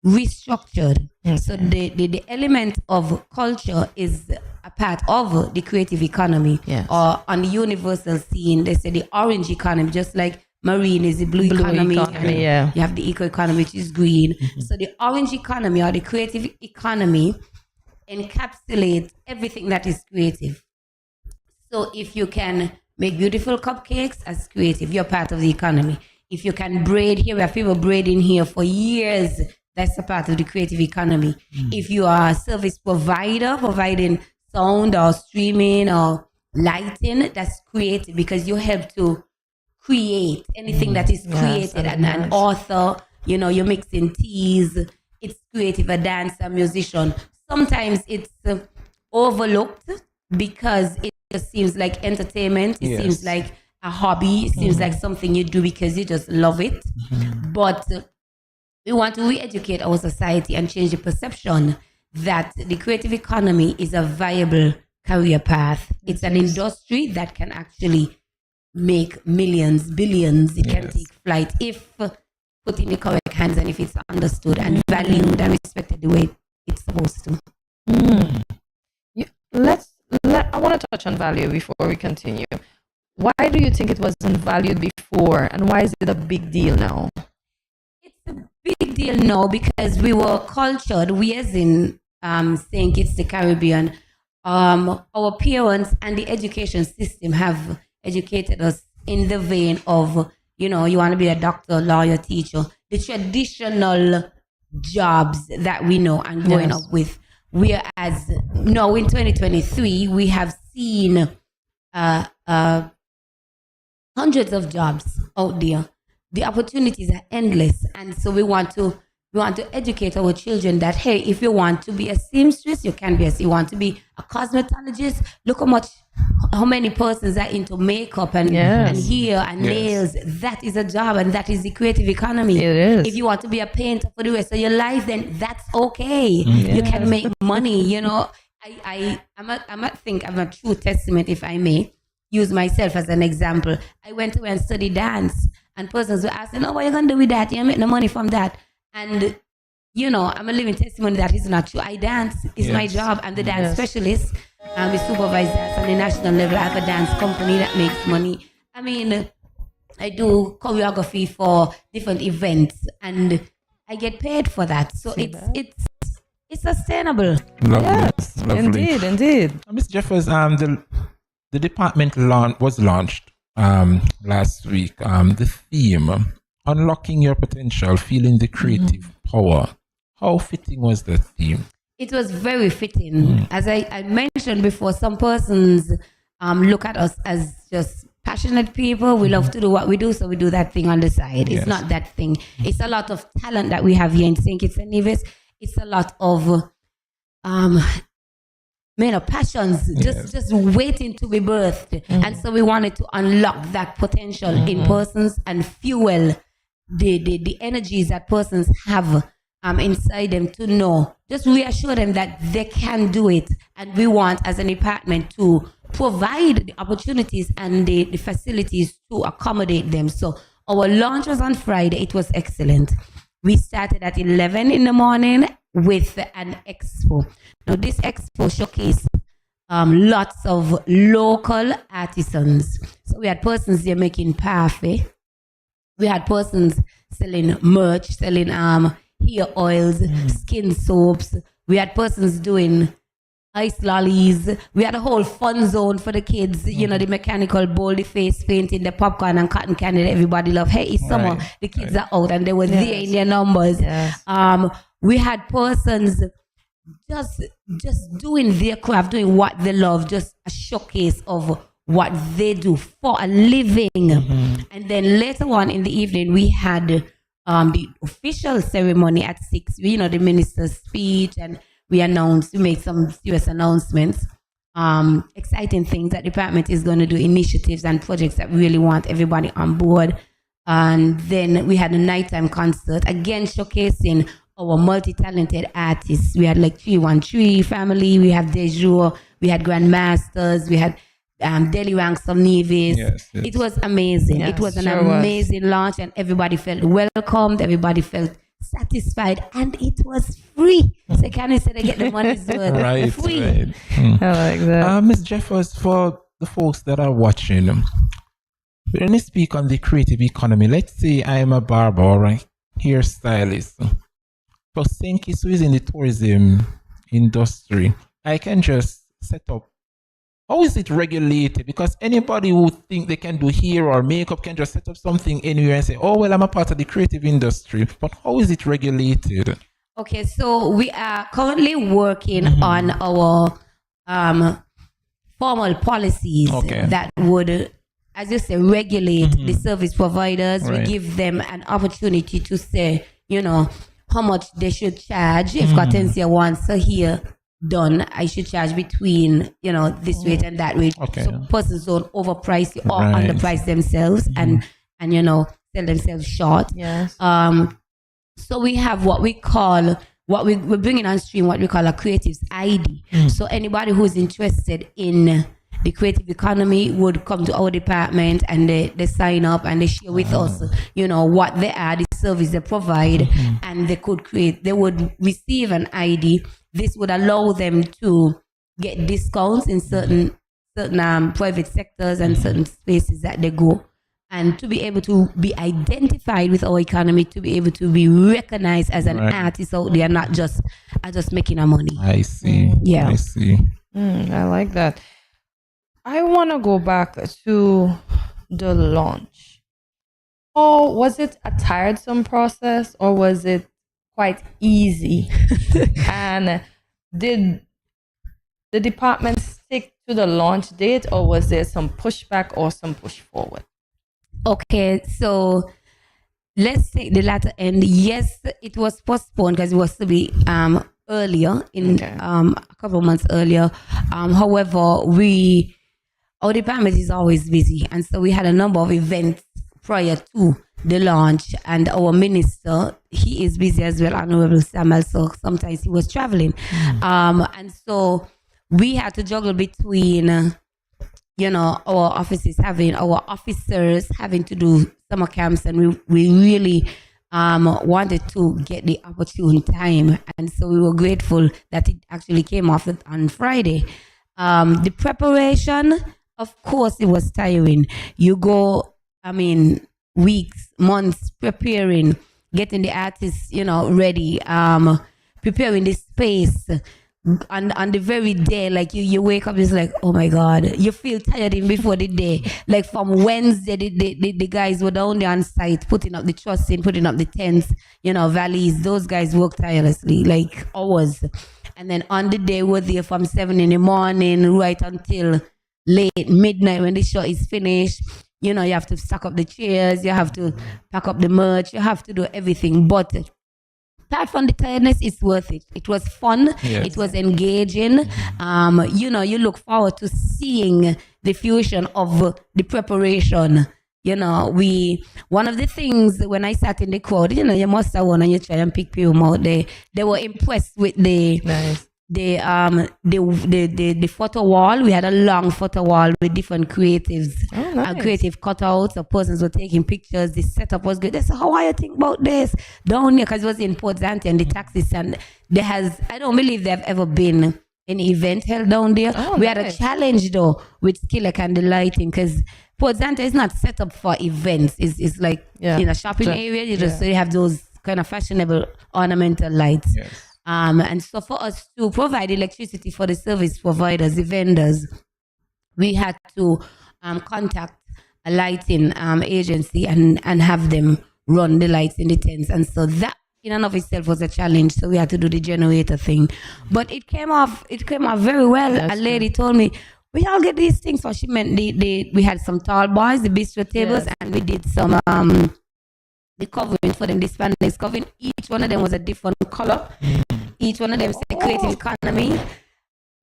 restructured. So the element of culture is a part of the creative economy. Or on the universal scene, they say the orange economy, just like marine is the blue economy. And you have the eco economy, which is green. So the orange economy or the creative economy encapsulates everything that is creative. So if you can make beautiful cupcakes as creative, you're part of the economy. If you can braid here, we have people braiding here for years, that's a part of the creative economy. If you are a service provider, providing sound or streaming or lighting, that's creative because you help to create anything that is created. And an author, you know, you're mixing teas, it's creative, a dancer, musician. Sometimes it's overlooked because it just seems like entertainment. It seems like a hobby. It seems like something you do because you just love it. But we want to re-educate our society and change the perception that the creative economy is a viable career path. It's an industry that can actually make millions, billions. It can take flight if put in the correct hands and if it's understood and valued and respected the way it's supposed to. I want to touch on value before we continue. Why do you think it wasn't valued before, and why is it a big deal now? It's a big deal now because we were cultured. We, as in St. Kitts, the Caribbean, our parents and the education system have educated us in the vein of, you know, you want to be a doctor, lawyer, teacher, the traditional jobs that we know and growing up with. Whereas now in 2023, we have seen hundreds of jobs out there. The opportunities are endless, and so we want to educate our children that, hey, if you want to be a seamstress, you can be you want to be a cosmetologist. Look how many persons are into makeup and hair and nails. That is a job, and that is the creative economy. It is. If you want to be a painter for the rest of your life, then that's okay. You can make money. You know, I'm a true testament, if I may use myself as an example. I went away and studied dance, and persons were asking, "Oh, what are you gonna do with that? You make no money from that." And you know, I'm a living testimony that is not true. I dance. It's my job. I'm the dance specialist. We supervise dance on the national level. I have a dance company that makes money. I mean, I do choreography for different events, and I get paid for that. So it's sustainable. Lovely. Indeed. Ms. Jeffers, the department was launched last week. The theme, Unlocking Your Potential, Feeling the Creative Power. How fitting was that theme? It was very fitting. As I mentioned before, some persons look at us as just passionate people. We love to do what we do, so we do that thing on the side. It's not that thing. It's a lot of talent that we have here in St. Kitts and Nevis. It's a lot of passions just waiting to be birthed. And so we wanted to unlock that potential in persons and fuel the energies that persons have inside them, to know, just reassure them that they can do it. And we want, as an department, to provide the opportunities and the facilities to accommodate them. So our launch was on Friday. It was excellent. We started at 11 in the morning with an expo. Now this expo showcased lots of local artisans. So we had persons there making parfait. We had persons selling merch, selling hair oils, skin soaps. We had persons doing ice lollies. We had a whole fun zone for the kids. You know, the mechanical bowl, the face painting, the popcorn and cotton candy that everybody love. Hey, it's summer. The kids are out and they were there in their numbers. We had persons just doing their craft, doing what they love, just a showcase of what they do for a living. And then later on in the evening, we had the official ceremony at 6, the minister's speech, and we made some serious announcements, exciting things that the department is going to do, initiatives and projects that we really want everybody on board. And then we had a nighttime concert, again showcasing our multi-talented artists. We had like 313 family, we have Dejour, we had Grandmasters, we had Daily Ranks of Nevis. Yes. It was amazing. Yes, it was an sure amazing launch, and everybody felt welcomed, everybody felt satisfied, and it was free. So can you say they get the money's worth? Right, Free. right. I like that. Ms. Jeffers, for the folks that are watching, when you speak on the creative economy, let's say I am a barber or a hairstylist. For St. Kitts, who is in the tourism industry, I can just set up. How is it regulated? Because anybody who think they can do hair or makeup can just set up something anywhere and say, oh, well, I'm a part of the creative industry. But how is it regulated? Okay, so we are currently working on our formal policies that would, as you say, regulate the service providers. Right. We give them an opportunity to say, how much they should charge. If Hortensia wants a hair done, I should charge between, this rate and that rate. Okay. So persons don't overprice or underprice themselves and sell themselves short. Yes. So we have what we call, we're bringing on stream what we call a creatives ID. So anybody who's interested in the creative economy would come to our department and they sign up and they share with us, what they are, the service they provide, and they would receive an ID. This would allow them to get discounts in certain private sectors and certain spaces that they go, and to be able to be identified with our economy, to be able to be recognized as an artist out there, not just making our money. I see. Yeah. I see. I like that. I want to go back to the launch. Oh, was it a tiresome process or was it quite easy? And did the department stick to the launch date, or was there some pushback or some push forward? Okay, so let's take the latter end. Yes, it was postponed because it was to be earlier, in a couple of months earlier. However, our department is always busy, and so we had a number of events prior to the launch, and our minister, he is busy as well, Honorable Samuel, so sometimes he was traveling. And so we had to juggle between our offices our officers having to do summer camps, and we really wanted to get the opportune time, and so we were grateful that it actually came off on Friday. The preparation, of course, it was tiring. You go, weeks, months preparing, getting the artists, ready, preparing the space. On the very day, like you wake up, it's like, oh my God, you feel tired even before the day. Like from Wednesday, the guys were down there on site, putting up the trussing, putting up the tents, valleys. Those guys work tirelessly, like hours. And then on the day, we're there from 7 in the morning right until late midnight when the show is finished. You have to stack up the chairs, you have to pack up the merch, you have to do everything. But apart from the tiredness, it's worth it. It was fun. Yes. It was engaging. You look forward to seeing the fusion of the preparation. One of the things when I sat in the crowd, you must have one and you try and pick people out there. They were impressed with the photo wall. We had a long photo wall with different creatives, creative cutouts. The persons were taking pictures. The setup was good. They said, "How are you think about this down here?" Because it was in Port Zante and the taxis, and I don't believe they've ever been an event held down there. We had a challenge though with Skillet and the lighting, because Port Zante is not set up for events. It's like in a shopping area. You just have those kind of fashionable ornamental lights. Yes. And so for us to provide electricity for the service providers, the vendors, we had to contact a lighting agency and have them run the lights in the tents. And so that in and of itself was a challenge. So we had to do the generator thing. But it came off very well. A lady told me, we all get these things for. She meant we had some tall boys, the bistro tables, and we did some the covering for them, the spandex covering. Each one of them was a different color. Each one of them said creative economy.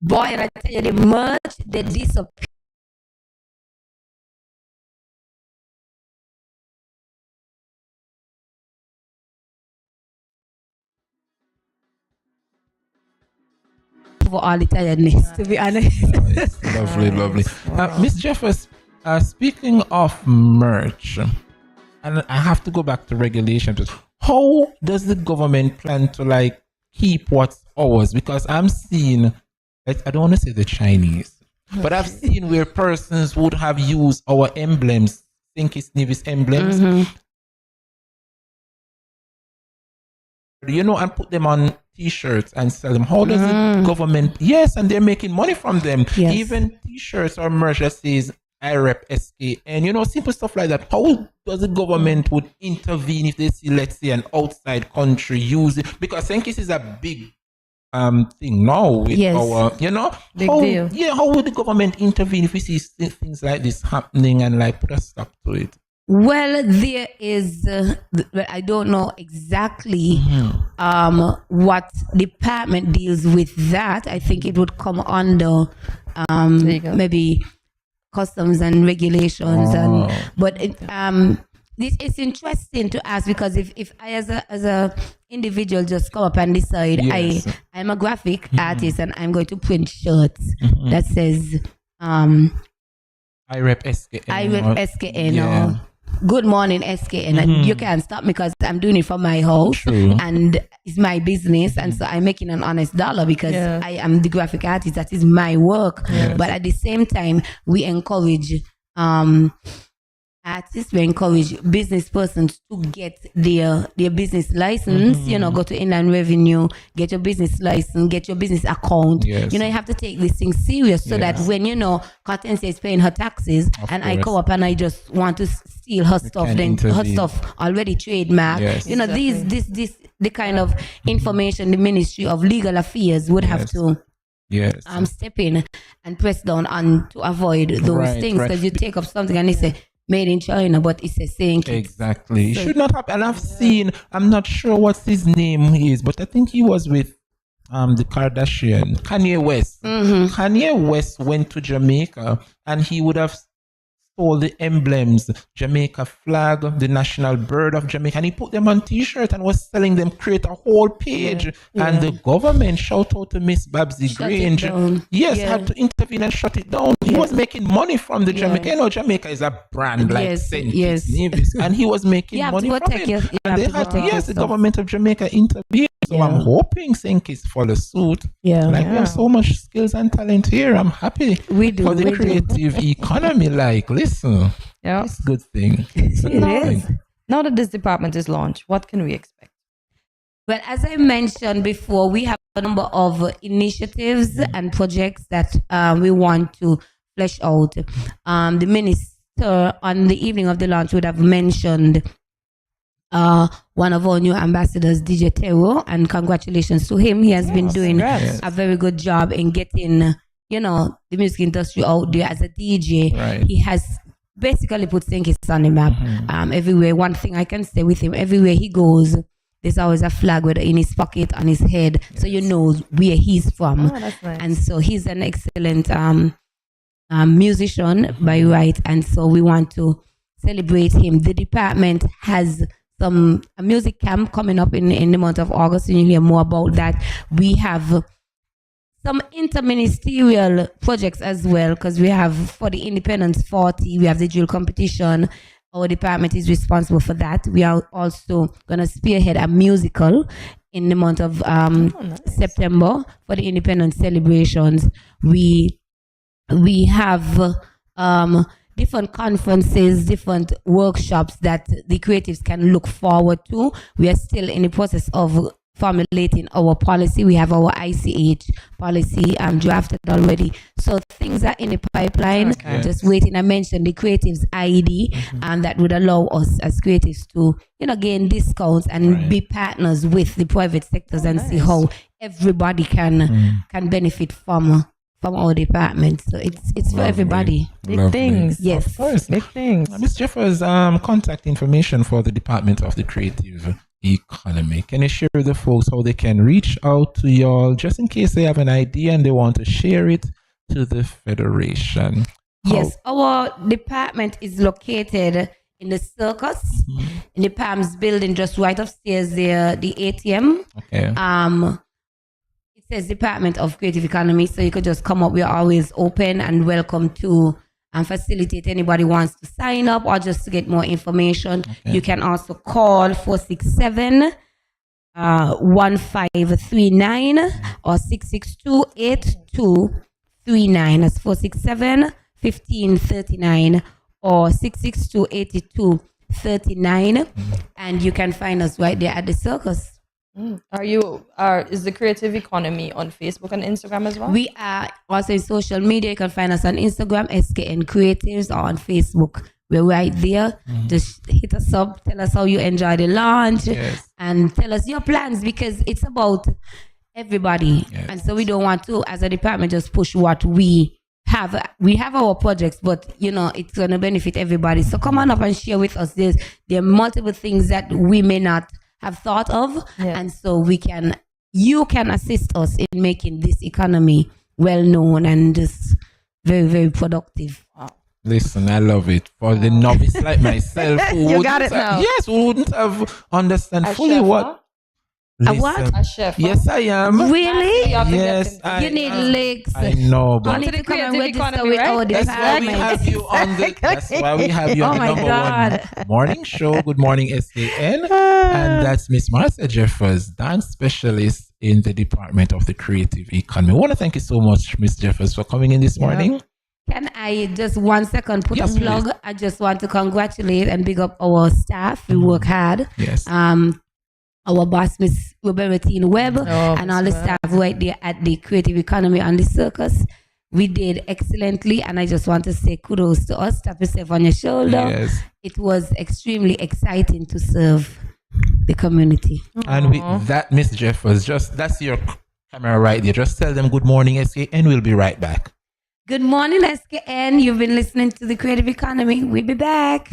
Boy, and I tell you, the merch, they disappear. For all the tiredness, to be honest. Lovely, lovely. Miss Jeffers, speaking of merch, and I have to go back to regulations. How does the government plan to like keep what's ours? Because I'm seeing, I don't want to say the Chinese, but I've seen where persons would have used our emblems, St. Kitts Nevis emblems, and put them on T-shirts and sell them. How does the government? Yes, and they're making money from them. Yes. Even T-shirts or merch that says I rep SKN, simple stuff like that. How does the government would intervene if they see, let's say, an outside country use it? Because St. Kitts is a big thing now with our, big deal. Yeah, how would the government intervene if we see things like this happening and like put a stop to it? Well, there is, I don't know exactly what department deals with that. I think it would come under maybe customs and regulations. But it's interesting to ask, because if I as a individual just come up and decide I'm a graphic artist and I'm going to print shirts that says I rep SKN. I rep SKN or Good Morning SKN. And you can't stop me because I'm doing it from my house and it's my business. And so I'm making an honest dollar because I am the graphic artist. That is my work. But at the same time, we encourage artists, we encourage business persons to get their business license, go to Inland Revenue, get your business license, get your business account. You have to take this thing serious so that when, Hortensia is paying her taxes I come up and I just want to steal her stuff, then her stuff already trademarked. This the kind of information the Ministry of Legal Affairs would have to step in and press down on to avoid those things. Because you take up something and they say, made in China, but it's a saying. Exactly. It should not happen. And I've seen, I'm not sure what his name is, but I think he was with the Kardashian, Kanye West. Kanye West went to Jamaica and he would have stole the emblems, Jamaica flag, the national bird of Jamaica, and he put them on T-shirt and was selling them, create a whole page. And the government, shout out to Miss Babsy Grange, had to intervene and shut it down. He was making money from the Jamaica. Jamaica is a brand like St. Kitts Nevis, and he was making money from it. And they had to, the government of Jamaica intervened. So I'm hoping St. Kitts follow suit. We have so much skills and talent here. I'm happy for the creative economy. Listen, it's a good thing. Now that this department is launched, what can we expect? Well, as I mentioned before, we have a number of initiatives and projects that we want to flesh out. The minister on the evening of the launch would have mentioned one of our new ambassadors, DJ Tero, and congratulations to him. He has been doing a very good job in getting, the music industry out there as a DJ. He has basically put St. Kitts on the map everywhere. One thing I can say with him, everywhere he goes, there's always a flag, whether in his pocket, on his head, so you know where he's from. That's nice. And so he's an excellent musician by right, and so we want to celebrate him. The department has a music camp coming up in the month of August, and you'll hear more about that. We have some interministerial projects as well, because we have for the Independence 40, we have the drill competition. Our department is responsible for that. We are also going to spearhead a musical in the month of September for the Independence celebrations. We have different conferences, different workshops that the creatives can look forward to. We are still in the process of formulating our policy. We have our ICH policy drafted already. So things are in the pipeline, just waiting. I mentioned the creatives ID that would allow us as creatives to, gain discounts and be partners with the private sectors and see how everybody can benefit from from our department. So it's for everybody. Big things. Yes. Of course. Big things. Ms. Jeffers, contact information for the Department of the Creative Economy. Can you share with the folks how they can reach out to y'all just in case they have an idea and they want to share it to the Federation? Yes, our department is located in the Circus, in the Palms building, just right upstairs there, the ATM. Okay. It says Department of Creative Economy, so you could just come up. We are always open and welcome to facilitate anybody wants to sign up or just to get more information. Okay. You can also call 467-1539 or 662-8239. That's 467-1539 or 662-8239. And you can find us right there at the Circus. Is the Creative Economy on Facebook and Instagram as well? We are also in social media. You can find us on Instagram, SKN Creatives, or on Facebook. We're right there. Just hit us up, tell us how you enjoy the launch, and tell us your plans, because it's about everybody. And so we don't want to, as a department, just push what we have. We have our projects, but it's going to benefit everybody. So come on up and share with us. There are multiple things that we may not have thought of, and so you can assist us in making this economy well known and just very, very productive. Wow. Listen, I love it. For the novice like myself, You got it now. Yes, who wouldn't have understand fully chef, what. huh? A what? A chef. Yes, I am. Really? Yes, You need legs. I know, but You need to come and Creative register economy, with right? our that's why we department. have you on the. That's why we have you on Oh the my number God. one morning show. Good morning, SKN, and that's Miss Martha Jeffers, dance specialist in the Department of the Creative Economy. I want to thank you so much, Miss Jeffers, for coming in this morning. Can I just 1 second put Yes, a plug? please. I just want to congratulate and big up our staff. We work hard. Yes. Our boss, Miss Robertine Webb, and all the staff right there at the Creative Economy on the Circus. We did excellently, and I just want to say kudos to us. Tap yourself on your shoulder. Yes. It was extremely exciting to serve the community. And with that, Miss Jeffers, that's your camera right there. Just tell them good morning, SKN. We'll be right back. Good morning, SKN. You've been listening to the Creative Economy. We'll be back.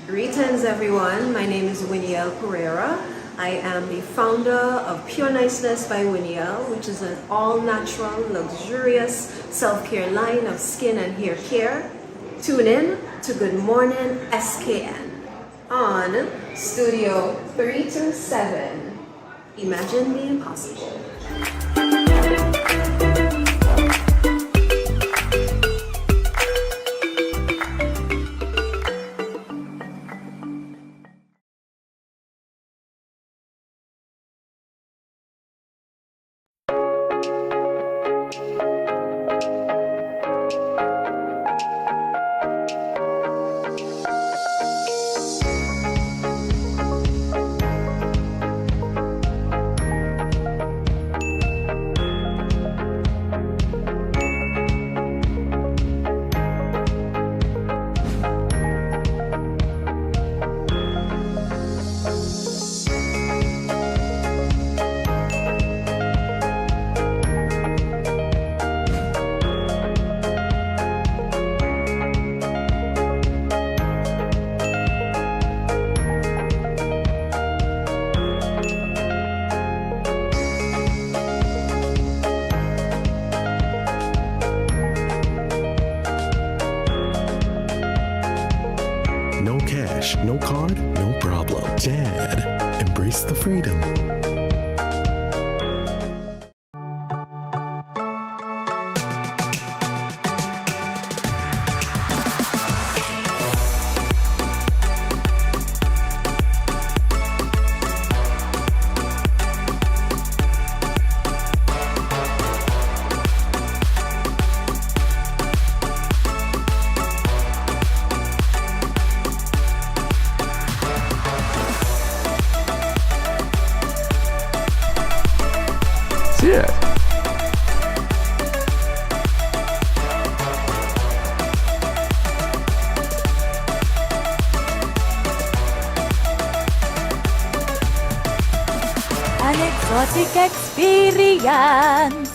Greetings everyone, my name is Winiel Pereira. I am the founder of Pure Niceness by Winiel, which is an all-natural, luxurious self-care line of skin and hair care. Tune in to Good Morning SKN on Studio 327. Imagine the impossible. No cash, no card, no problem. Dad, embrace the freedom. Yeah. An exotic experience.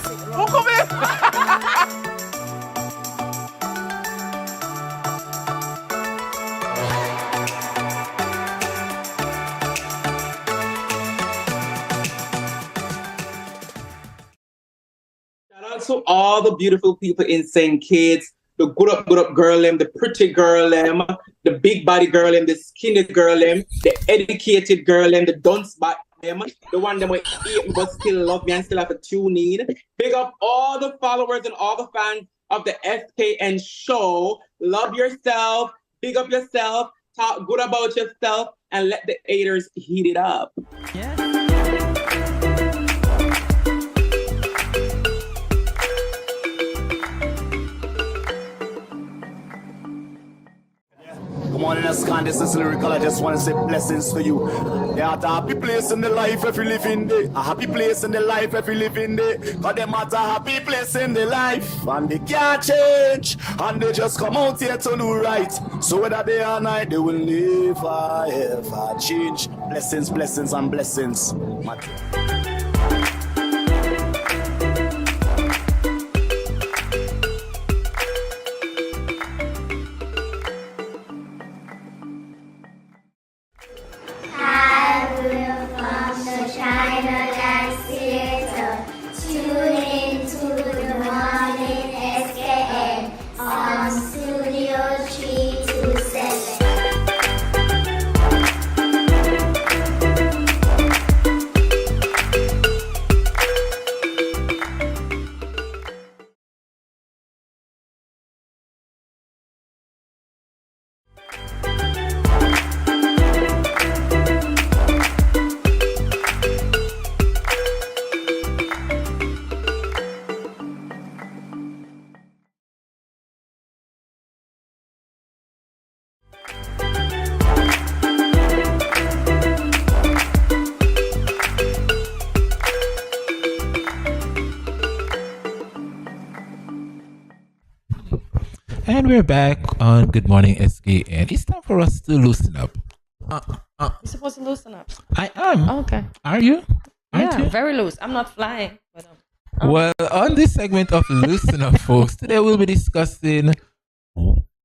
Shout out to all the beautiful people in St. Kitts, the good up girl them, the pretty girl them, the big body girl them, the skinny girl them, the educated girl them, the dunce bat them, the one that will eat me but still love me and still have to tune in. Big up all the followers and all the fans of the SKN show. Love yourself, big up yourself, talk good about yourself, and let the haters heat it up. Good morning, SKN. This is Lyrical. I just want to say blessings to you. There are a happy place in the life if you live in there. A happy place in the life if you live in there. Cause them at a happy place in the life. And they can't change. And they just come out here to do right. So whether day or night, they will never ever change. Blessings, blessings, and blessings. And we're back on Good Morning SKN. It's time for us to loosen up. You're supposed to loosen up. I am. Oh, okay. Are you? Aren't Yeah, you? very loose. I'm not flying. But, Well, on this segment of Loosen Up, folks, today we'll be discussing,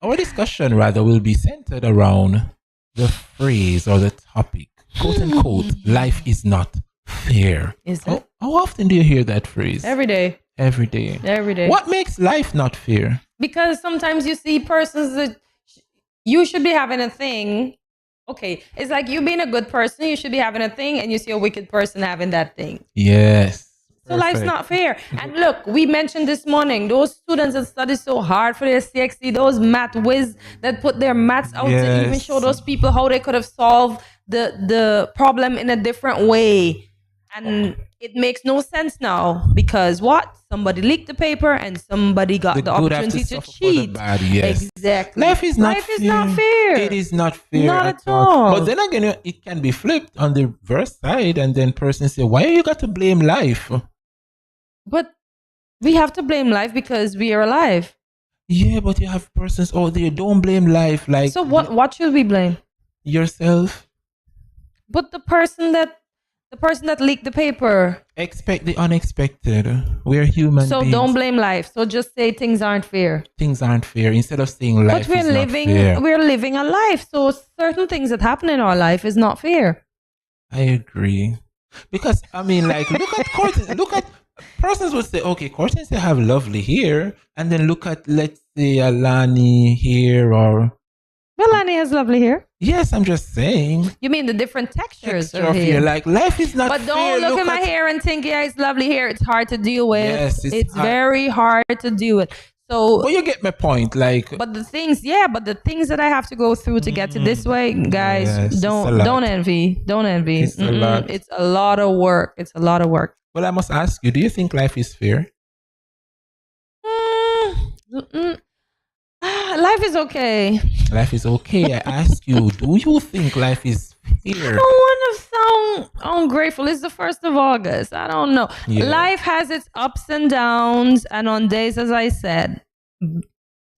our discussion rather will be centered around the phrase or the topic, quote unquote, life is not fair. Is it? How often do you hear that phrase? Every day. Every day. Every day. What makes life not fair? Because sometimes you see persons that you should be having a thing. Okay, it's like you being a good person, you should be having a thing, and you see a wicked person having that thing. Yes. So life's not fair. And look, we mentioned this morning, those students that study so hard for their CXC, those math whiz that put their maths out to even show those people how they could have solved the problem in a different way. And it makes no sense now because what? Somebody leaked the paper and somebody got the opportunity to cheat. Yes. Exactly. Life is not fair. It is not fair. Not at all. But then again, it can be flipped on the reverse side, and then persons say, why you got to blame life? But we have to blame life because we are alive. Yeah, but you have persons out there, don't blame life. Like, so what should we blame? Yourself. But the person that leaked the paper. Expect the unexpected. We're human So beings. don't blame life. So just say things aren't fair. Things aren't fair instead of saying life But is not fair. we're living a life. So certain things that happen in our life is not fair. I agree. Because I mean, like, look at Courtney. Look at persons would say, okay, Courtney say have lovely hair, and then look at, let's say, Alani here or. Well, Lani has lovely hair. Yes, I'm just saying. You mean the different textures Texture of hair? Like life is not But fair. don't look at my hair and think, yeah, it's lovely hair. It's hard to deal with. Yes, it's hard. very hard to deal with. So, but you get my point, like. But the things that I have to go through to get to this way, guys, Yes, don't envy. Don't envy. It's a lot. It's a lot of work. It's a lot of work. Well, I must ask you, do you think life is fair? Life is okay. Life is okay. I ask you, do you think life is fair? I don't want to sound ungrateful. It's the 1st of August. I don't know. Yeah. Life has its ups and downs, and on days, as I said,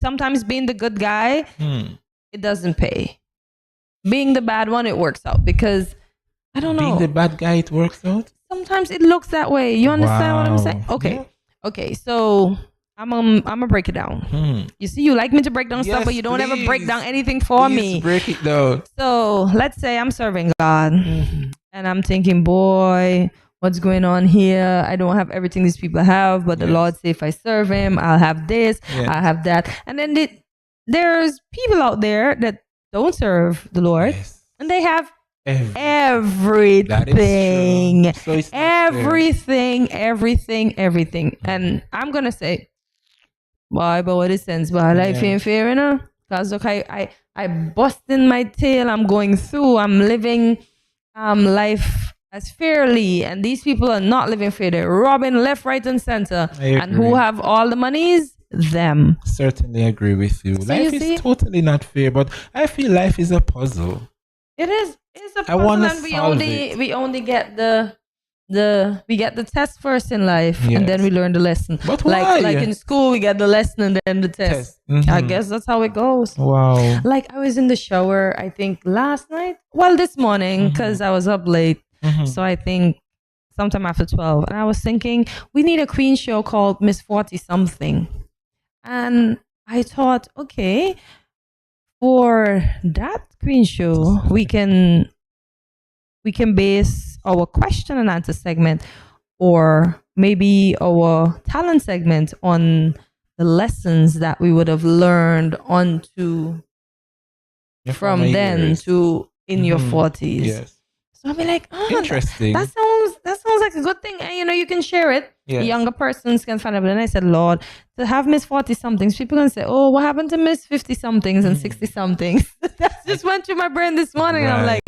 sometimes being the good guy, it doesn't pay. Being the bad one, it works out because I don't know. Being the bad guy, it works out. Sometimes it looks that way. You understand what I'm saying? Okay. Yeah. Okay. So I'm gonna break it down. You see, you like me to break down stuff, but you don't ever break down anything for me. Break it down. So let's say I'm serving God, and I'm thinking, boy, what's going on here? I don't have everything these people have, but the Lord say if I serve Him, I'll have this, I'll have that, and then there's people out there that don't serve the Lord, and they have everything. So it's everything. And I'm gonna say, boy, but what is sense? But life ain't fair, you know? Because look, I busting my tail. I'm going through. I'm living life as fairly, and these people are not living fair. They're robbing left, right, and center. And who have all the monies? Them. Certainly agree with you. So life is totally not fair, but I feel life is a puzzle. It is. It's a I puzzle, wanna and we solve only get the test first in life, and then we learn the lesson. But why? Like in school, we get the lesson and then the test. I guess that's how it goes. Wow. Like I was in the shower, I think last night. Well, this morning because I was up late. So I think sometime after 12, and I was thinking we need a queen show called Miss 40 something. And I thought, okay, for that queen show, we can base our question and answer segment, or maybe our talent segment, on the lessons that we would have learned from then to in your 40s. Yes. So I'll be like, interesting. That sounds like a good thing. And you can share it. Yes. Younger persons can find out. But then I said, Lord, to have Miss 40 somethings, people can say, oh, what happened to Miss 50 somethings and 60 somethings? That just went through my brain this morning. I'm like,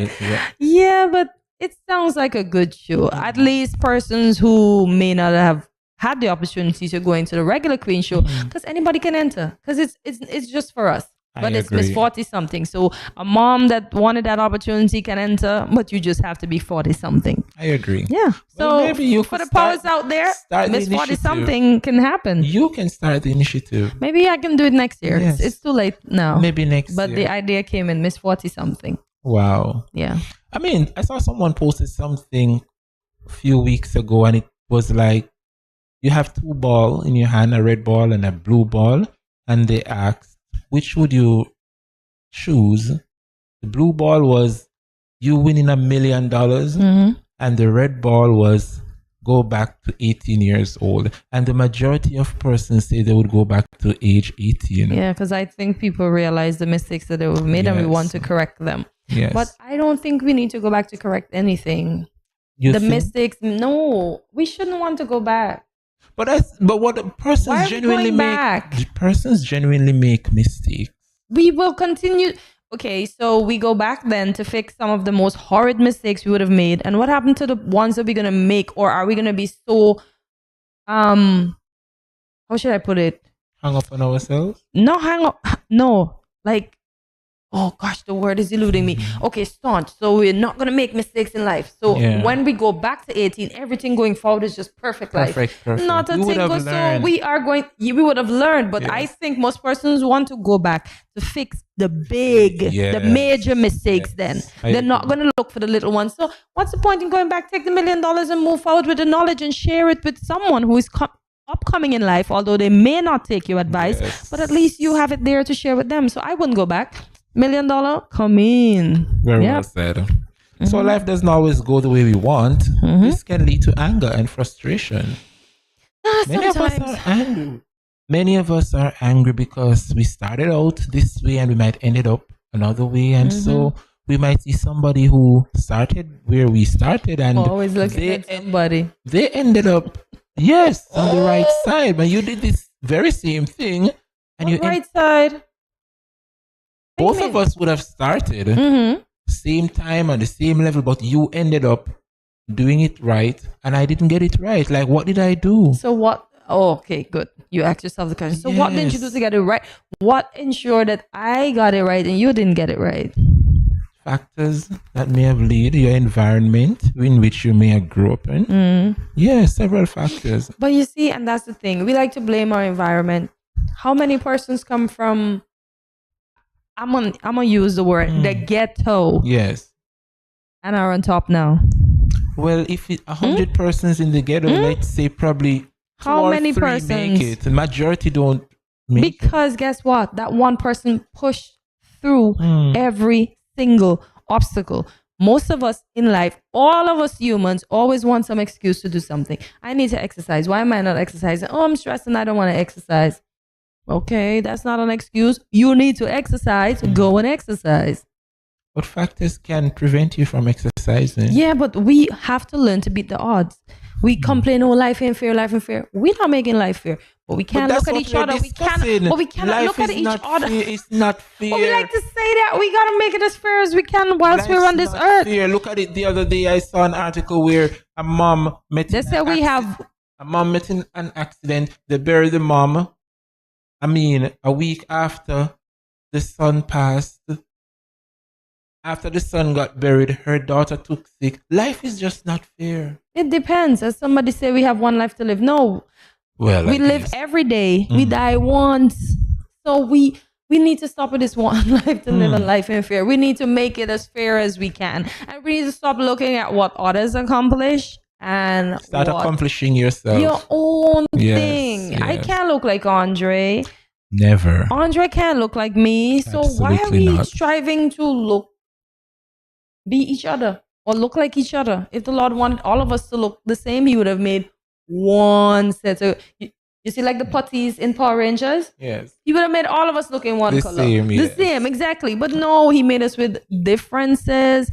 yeah, but it sounds like a good show. At least persons who may not have had the opportunity to go into the regular queen show, because anybody can enter, because it's just for us. But it's Miss 40 something. So a mom that wanted that opportunity can enter, but you just have to be 40 something. I agree. Yeah. So maybe you for the powers out there, Miss 40 something can happen. You can start the initiative. Maybe I can do it next year. Yes. It's too late now. Maybe next year. But the idea came in Miss 40 something. Wow. Yeah. I mean, I saw someone posted something a few weeks ago, and it was like, you have two balls in your hand, a red ball and a blue ball, and they asked, which would you choose? The blue ball was you winning $1 million, and the red ball was go back to 18 years old. And the majority of persons say they would go back to age 18. Yeah, because I think people realize the mistakes that they have made, and we want to correct them. Yes. But I don't think we need to go back to correct anything. You think? Mistakes, no, we shouldn't want to go back. But what the persons genuinely make mistakes. We will continue. Okay, so we go back then to fix some of the most horrid mistakes we would have made. And what happened to the ones that we're going to make? Or are we going to be so, how should I put it? Hang up on ourselves? No, hang up. No, like, oh gosh, the word is eluding me. Okay, staunch. So we're not going to make mistakes in life. So when we go back to 18, everything going forward is just perfect life. Not a thing. So we would have learned. But I think most persons want to go back to fix the the major mistakes then. They're not going to look for the little ones. So what's the point in going back, take the $1 million and move forward with the knowledge and share it with someone who is upcoming in life, although they may not take your advice, but at least you have it there to share with them. So I wouldn't go back. $1 million, come in. Very well said. So life doesn't always go the way we want. This can lead to anger and frustration. Many of us are angry. Many of us are angry because we started out this way and we might end up another way. And so we might see somebody who started where we started, and always looking at somebody. They ended up, on the right side. But you did this very same thing. And you right side. Both of us would have started same time at the same level, but you ended up doing it right and I didn't get it right. Like, what did I do? So what? Oh, okay, good. You asked yourself the question. So what did you do to get it right? What ensured that I got it right and you didn't get it right? factors that may have led your environment in which you may have grew up in. Yeah, several factors. But you see, and that's the thing. We like to blame our environment. How many persons come from, I'm gonna use the word, the ghetto. Yes. And are on top now. Well, if 100 persons in the ghetto, let's say probably how many persons persons make it? The majority don't make it. Because guess what? That one person pushed through every single obstacle. Most of us in life, all of us humans, always want some excuse to do something. I need to exercise. Why am I not exercising? Oh, I'm stressed and I don't want to exercise. Okay, that's not an excuse. You need to exercise. Go and exercise. What factors can prevent you from exercising? Yeah, but we have to learn to beat the odds. We complain, oh, life ain't fair, life ain't fair. We're not making life fair. But we can't look at each other. We cannot look at each other. It's not fair. But we like to say that. We got to make it as fair as we can whilst we're on this earth. Fair. Look at it. The other day, I saw an article where a mom met in an accident. They buried the mom. I mean, a week after the son passed, after the son got buried, her daughter took sick. Life is just not fair. It depends. As somebody say, we have one life to live. No. Well, we live every day. We die once. So we need to stop with this one life to live, and life ain't fair. We need to make it as fair as we can. And we need to stop looking at what others accomplish and start accomplishing yourself. Your own thing. Yes. I can't look like Andre. Never. Andre can't look like me. So why are we striving to be each other or look like each other? If the Lord wanted all of us to look the same, He would have made one set. So you see, like the putties in Power Rangers? Yes. He would have made all of us look in one color. The same, exactly. But no, He made us with differences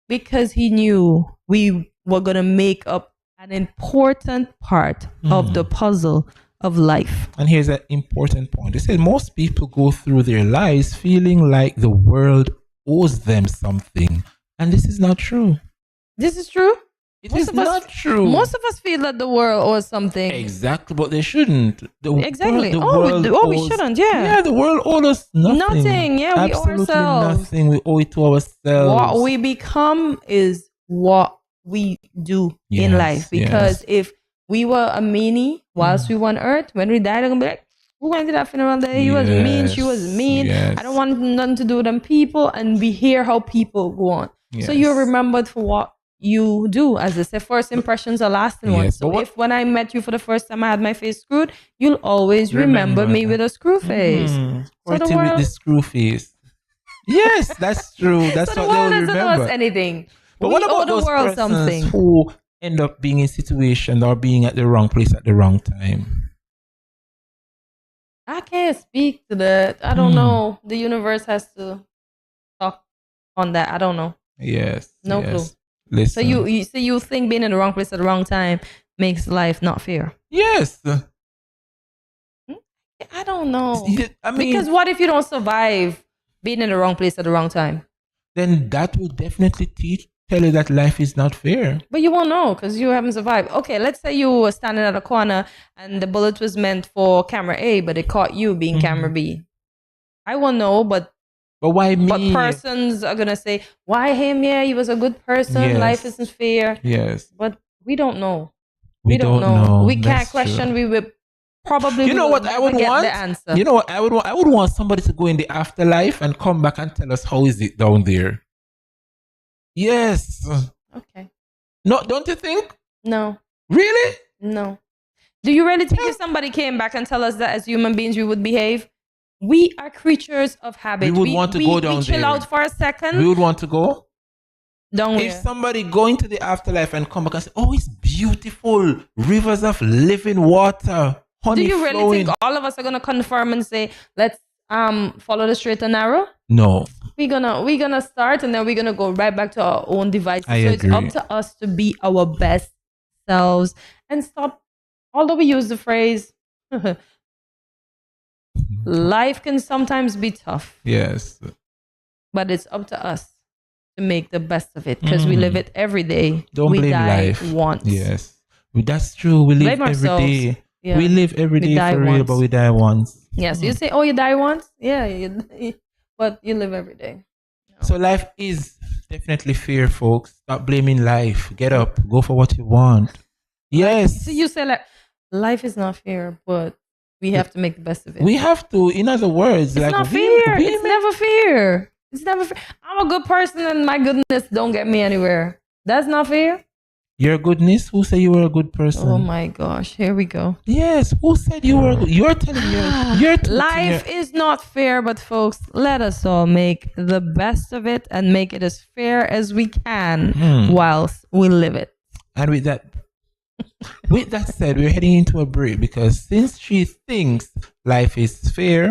because He knew we were going to make up an important part of the puzzle of life. And here's an important point. It said most people go through their lives feeling like the world owes them something. And this is not true. This is true? It is not true. Most of us feel that the world owes something. Exactly, but they shouldn't. Exactly. We shouldn't, yeah. Yeah, the world owes us nothing. Nothing, yeah, we owe Absolutely ourselves. nothing. We owe it to ourselves. What we become is what we do in life. Because if we were a meanie whilst we were on earth, when we died, I'm going to be like, who went to that funeral day? He was mean, she was mean. I don't want nothing to do with them people. And we hear how people go on. So you're remembered for what you do. As I say, first impressions are lasting ones. So if when I met you for the first time I had my face screwed, you'll always remember me with a screw face. So with the screw face. Yes, that's true. That's so what they'll doesn't remember. owe us anything. But We what owe about the those world persons something. who end up being in situations or being at the wrong place at the wrong time? I can't speak to that. I don't know. The universe has to talk on that. I don't know. Yes. No yes. clue. Listen. So you think being in the wrong place at the wrong time makes life not fair? Yes. I don't know. I mean, because what if you don't survive being in the wrong place at the wrong time? Then that will definitely tell you that life is not fair. But you won't know because you haven't survived. Okay, let's say you were standing at a corner and the bullet was meant for camera A, but it caught you being camera B. I won't know, but why me? But persons are gonna say, why him? Yeah, he was a good person. Yes. Life isn't fair. Yes. But we don't know. We don't know. We can't That's question. true. We will probably. You know what I would get want? The answer. You know what I would want? I would want somebody to go in the afterlife and come back and tell us how is it down there. Yes. Okay. No, don't you think? No. Really? No. Do you really think if somebody came back and tell us that as human beings we would behave? We are creatures of habit. We would want to go down we chill there. out for a second. We would want to go. Down If somebody go into the afterlife and come back and say, "Oh, it's beautiful, rivers of living water, honey Do you really flowing." think all of us are gonna confirm and say, "Let's follow the straight and narrow"? No. We're gonna start and then we're gonna go right back to our own devices. I so agree. it's up to us to be our best selves and stop. Although we use the phrase, life can sometimes be tough. Yes. But it's up to us to make the best of it because we live it every day. Don't we blame die life. once. Yes. That's true. We live Blame every ourselves. day. Yeah. We live every We day die for real, once. but we die once. Yes. You say, "Oh, you die once." Yeah, but you live every day. So life is definitely fair, folks. Stop blaming life. Get up. Go for what you want. Yes. So you say like life is not fair, but we have to make the best of it. We have to, in other words, It's like not fair. It's never fair. It's never fair. I'm a good person and my goodness don't get me anywhere. That's not fair. Your goodness? Who said you were a good person? Oh my gosh, here we go. Yes, who said you were good? You're telling me you're life is not fair, but folks, let us all make the best of it and make it as fair as we can whilst we live it. And with that said, we're heading into a break because since she thinks life is fair,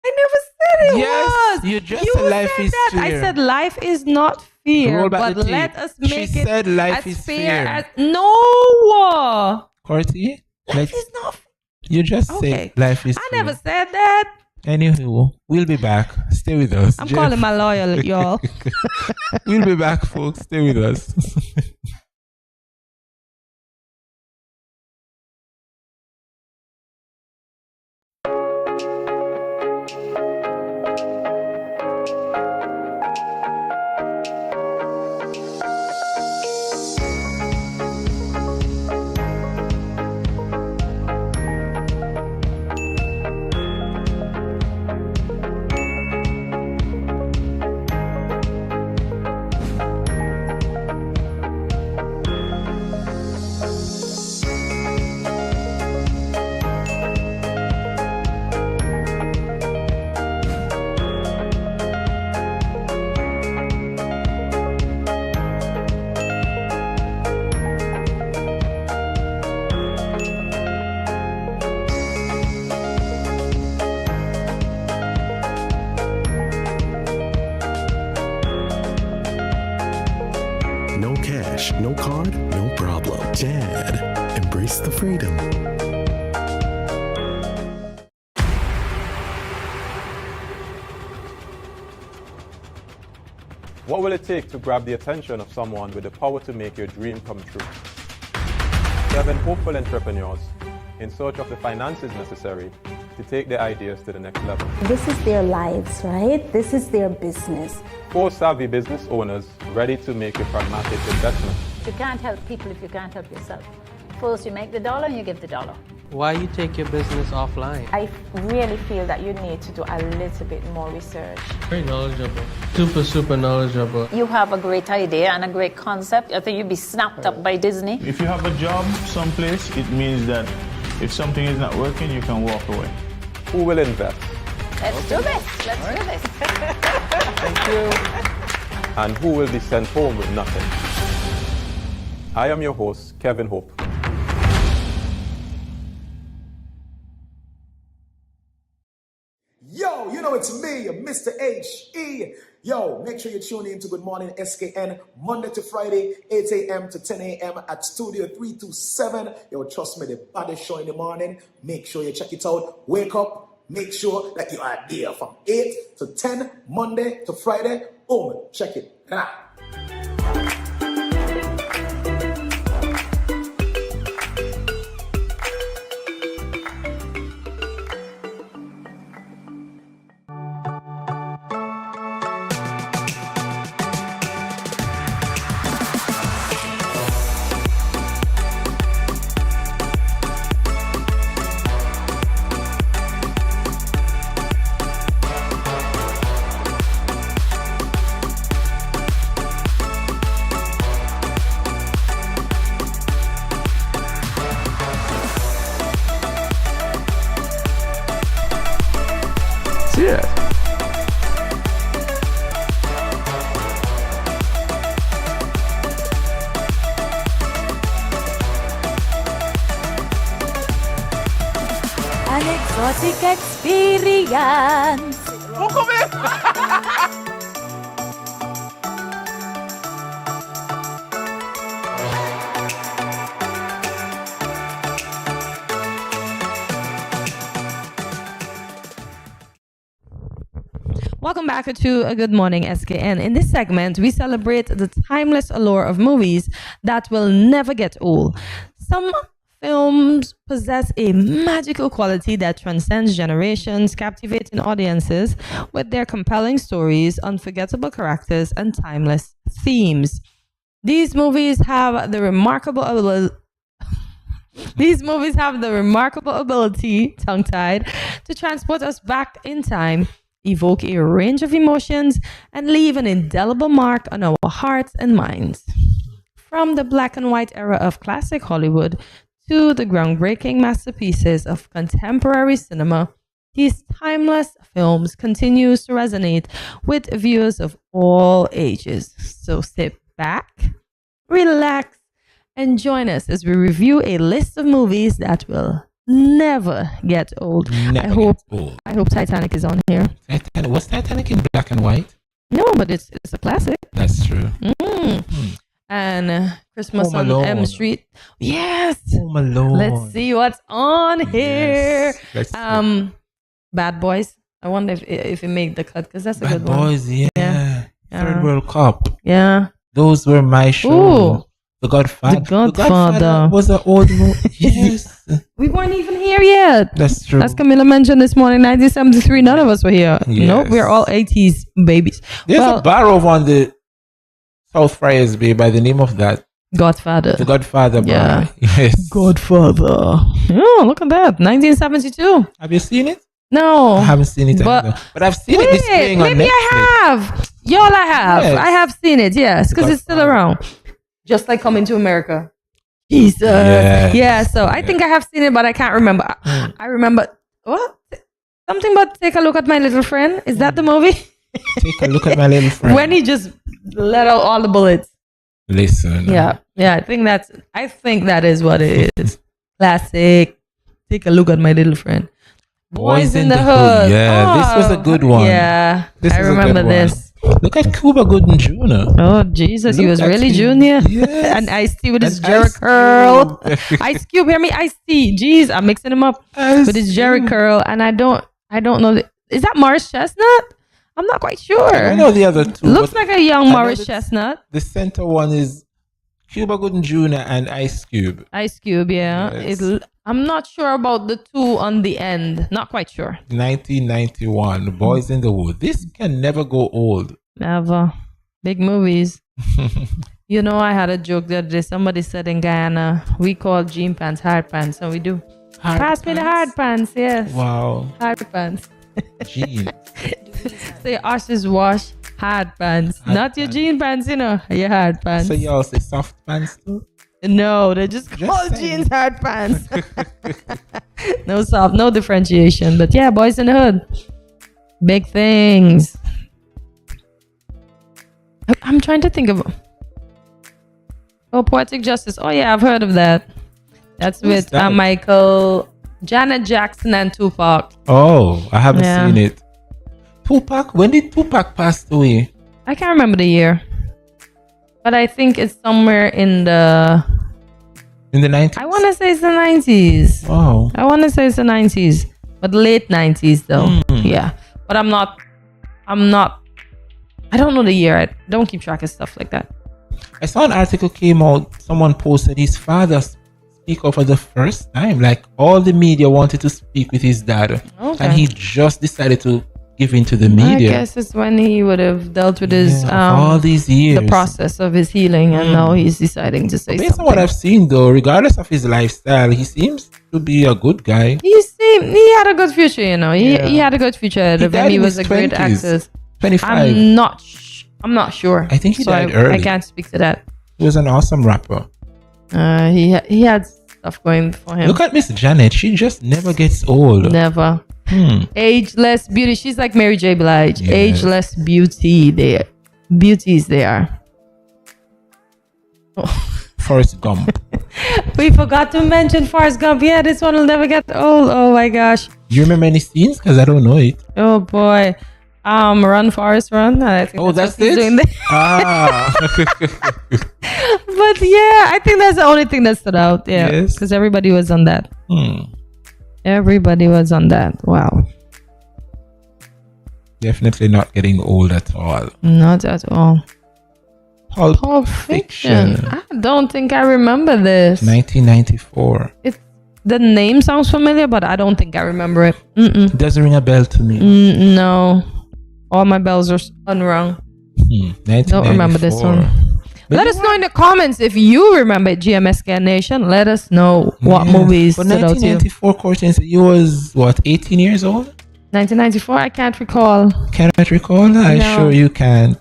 I never said it yes, was. you just said life is that. fair. I said life is not fair, Roll back but the tape. let us make She it said life as is fair fair. as no. Corty, Life is not. You just Okay. say life is I fair. never said that. Anywho, we'll be back. Stay with us. I'm calling my lawyer, y'all. We'll be back, folks. Stay with us. No cash, no card, no problem. Dad, embrace the freedom. What will it take to grab the attention of someone with the power to make your dream come true? 7 hopeful entrepreneurs in search of the finances necessary to take their ideas to the next level. This is their lives, right? This is their business. 4 savvy business owners ready to make a pragmatic investment. You can't help people if you can't help yourself. First, you make the dollar and you give the dollar. Why you take your business offline? I really feel that you need to do a little bit more research. Very knowledgeable. Super knowledgeable. You have a great idea and a great concept. I think you'd be snapped up by Disney. If you have a job someplace, it means that if something is not working, you can walk away. Who will invest? Let's do this. Let's do this. Thank you. And who will be sent home with nothing? I am your host, Kevin Hope. Yo, you know it's me, Mr. H.E. Yo, make sure you tune in to Good Morning SKN, Monday to Friday, 8 a.m. to 10 a.m. at Studio 327. Yo, trust me, the baddest show in the morning. Make sure you check it out. Wake up. Make sure that you are there from 8 to 10, Monday to Friday. Boom, check it. Ah. Serious. An exotic experience. Welcome back to a Good Morning SKN. In this segment, we celebrate the timeless allure of movies that will never get old. Some films possess a magical quality that transcends generations, captivating audiences with their compelling stories, unforgettable characters, and timeless themes. These movies have the remarkable ability, tongue-tied, to transport us back in time, evoke a range of emotions, and leave an indelible mark on our hearts and minds. From the black and white era of classic Hollywood to the groundbreaking masterpieces of contemporary cinema, these timeless films continue to resonate with viewers of all ages. So sit back, relax, and join us as we review a list of movies that will never get old. I hope Titanic is on here. Was Titanic in black and white? No, but it's a classic. That's true. And Christmas Home on Alone. M Street. Yes. Home Alone. Let's see what's on here. Let's see. Bad Boys. I wonder if it made the cut because that's a good Bad Boys, one. yeah. Third World Cup. Yeah. Those were my show. Ooh. The Godfather. The Godfather. Was an old movie. Yes. We weren't even here yet. That's true. As Camilla mentioned this morning, 1973, none of us were here. Yes. Nope, we're all 80s babies. There's a bar over on the South Friars Bay by the name of that. Godfather. The Godfather bar. Yeah. Yes. Godfather. Oh, look at that. 1972. Have you seen it? No. I haven't seen it either. But I've seen it displaying on Netflix. Maybe I have. Y'all, I have. Yes. I have seen it, yes, because it's still around. Just like Coming to America. Jesus. Yes. Yeah, so I think I have seen it, but I can't remember. I remember, what? Something about Take a Look at My Little Friend. Is that the movie? Take a look at my little friend. When he just let out all the bullets. Listen. Yeah. I think that is what it is. Classic. Take a look at my little friend. Boys in the Hood. Yeah, this was a good one. Yeah, This I is a good remember one. this. Look at Cuba Gooding Jr. Oh, Jesus, he Look was at really him. junior. Yes. And Ice-T with his And Jerry Ice curl. Cube. Ice Cube, hear me? Ice-T. Jeez, I'm mixing him up with his Jerry curl. And I don't know. Is that Morris Chestnut? I'm not quite sure. I don't know the other two. Looks but like a young I know Morris the- Chestnut. The center one is Cuba Gooding Jr. and Ice Cube. Ice Cube, yeah. Yes. I'm not sure about the two on the end. Not quite sure. 1991, Boys in the Wood. This can never go old. Never. Big movies. You know, I had a joke the other day. Somebody said in Guyana, we call jean pants hard pants. So we do. Hard Pass me the hard pants, yes. Wow. Hard pants. Jeans. Say Osh's wash hard pants. Not your jean pants, you know. Your hard pants. So y'all say soft pants too? No, they just call jeans hard pants. No soft, no differentiation. But yeah, Boys in the Hood. Big things. I'm trying to think of. Oh, Poetic Justice. Oh yeah, I've heard of that. That's Who's with that? Michael, Janet Jackson, and Tupac. Oh, I haven't Yeah. seen it. Tupac? When did Tupac pass away? I can't remember the year, but I think it's somewhere in the. In the 90s? I want to say it's the 90s. Wow. I want to say it's the 90s, but late 90s though. Yeah, but I'm not. I don't know the year. I don't keep track of stuff like that. I saw an article came out. Someone posted his father speak up for the first time. Like all the media wanted to speak with his dad, Okay. and he just decided to give in to the I media. guess it's when he would have dealt with his all these years. the process of his healing, and now he's deciding to say Based on something. what I've seen, though, regardless of his lifestyle, he seems to be a good guy. He had a good future, you know. He had a good future ahead of him. died He in was his a great 20s, actor. 25. I'm not sure. I think he So died I early. can't speak to that. He was an awesome rapper. He had stuff going for him. Look at Miss Janet. She just never gets old. Never. Ageless beauty. She's like Mary J. Blige. Yes. Ageless beauty. Beauties they are. Forrest Gump. We forgot to mention Forrest Gump. Yeah, this one will never get old. Oh my gosh. Do you remember any scenes? Because I don't know it. Oh boy. Run, Forrest, run. I think That's what he's it? doing there. Ah. But yeah, I think that's the only thing that stood out. Yeah, Yes. because everybody was on that. Everybody was on that. Wow. Definitely not getting old at all. Not at all. Pulp Fiction. I don't think I remember this. 1994. The name sounds familiar, but I don't think I remember it. It doesn't ring a bell to me. No. All my bells are unrung. 1994. Don't remember this one. Let us know in the comments if you remember it, GMSK Nation. Let us know what movies But stood out to you. 1994, Courtney, you was what, 18 years old? 1994, I can't recall. Cannot recall? I'm sure you can't.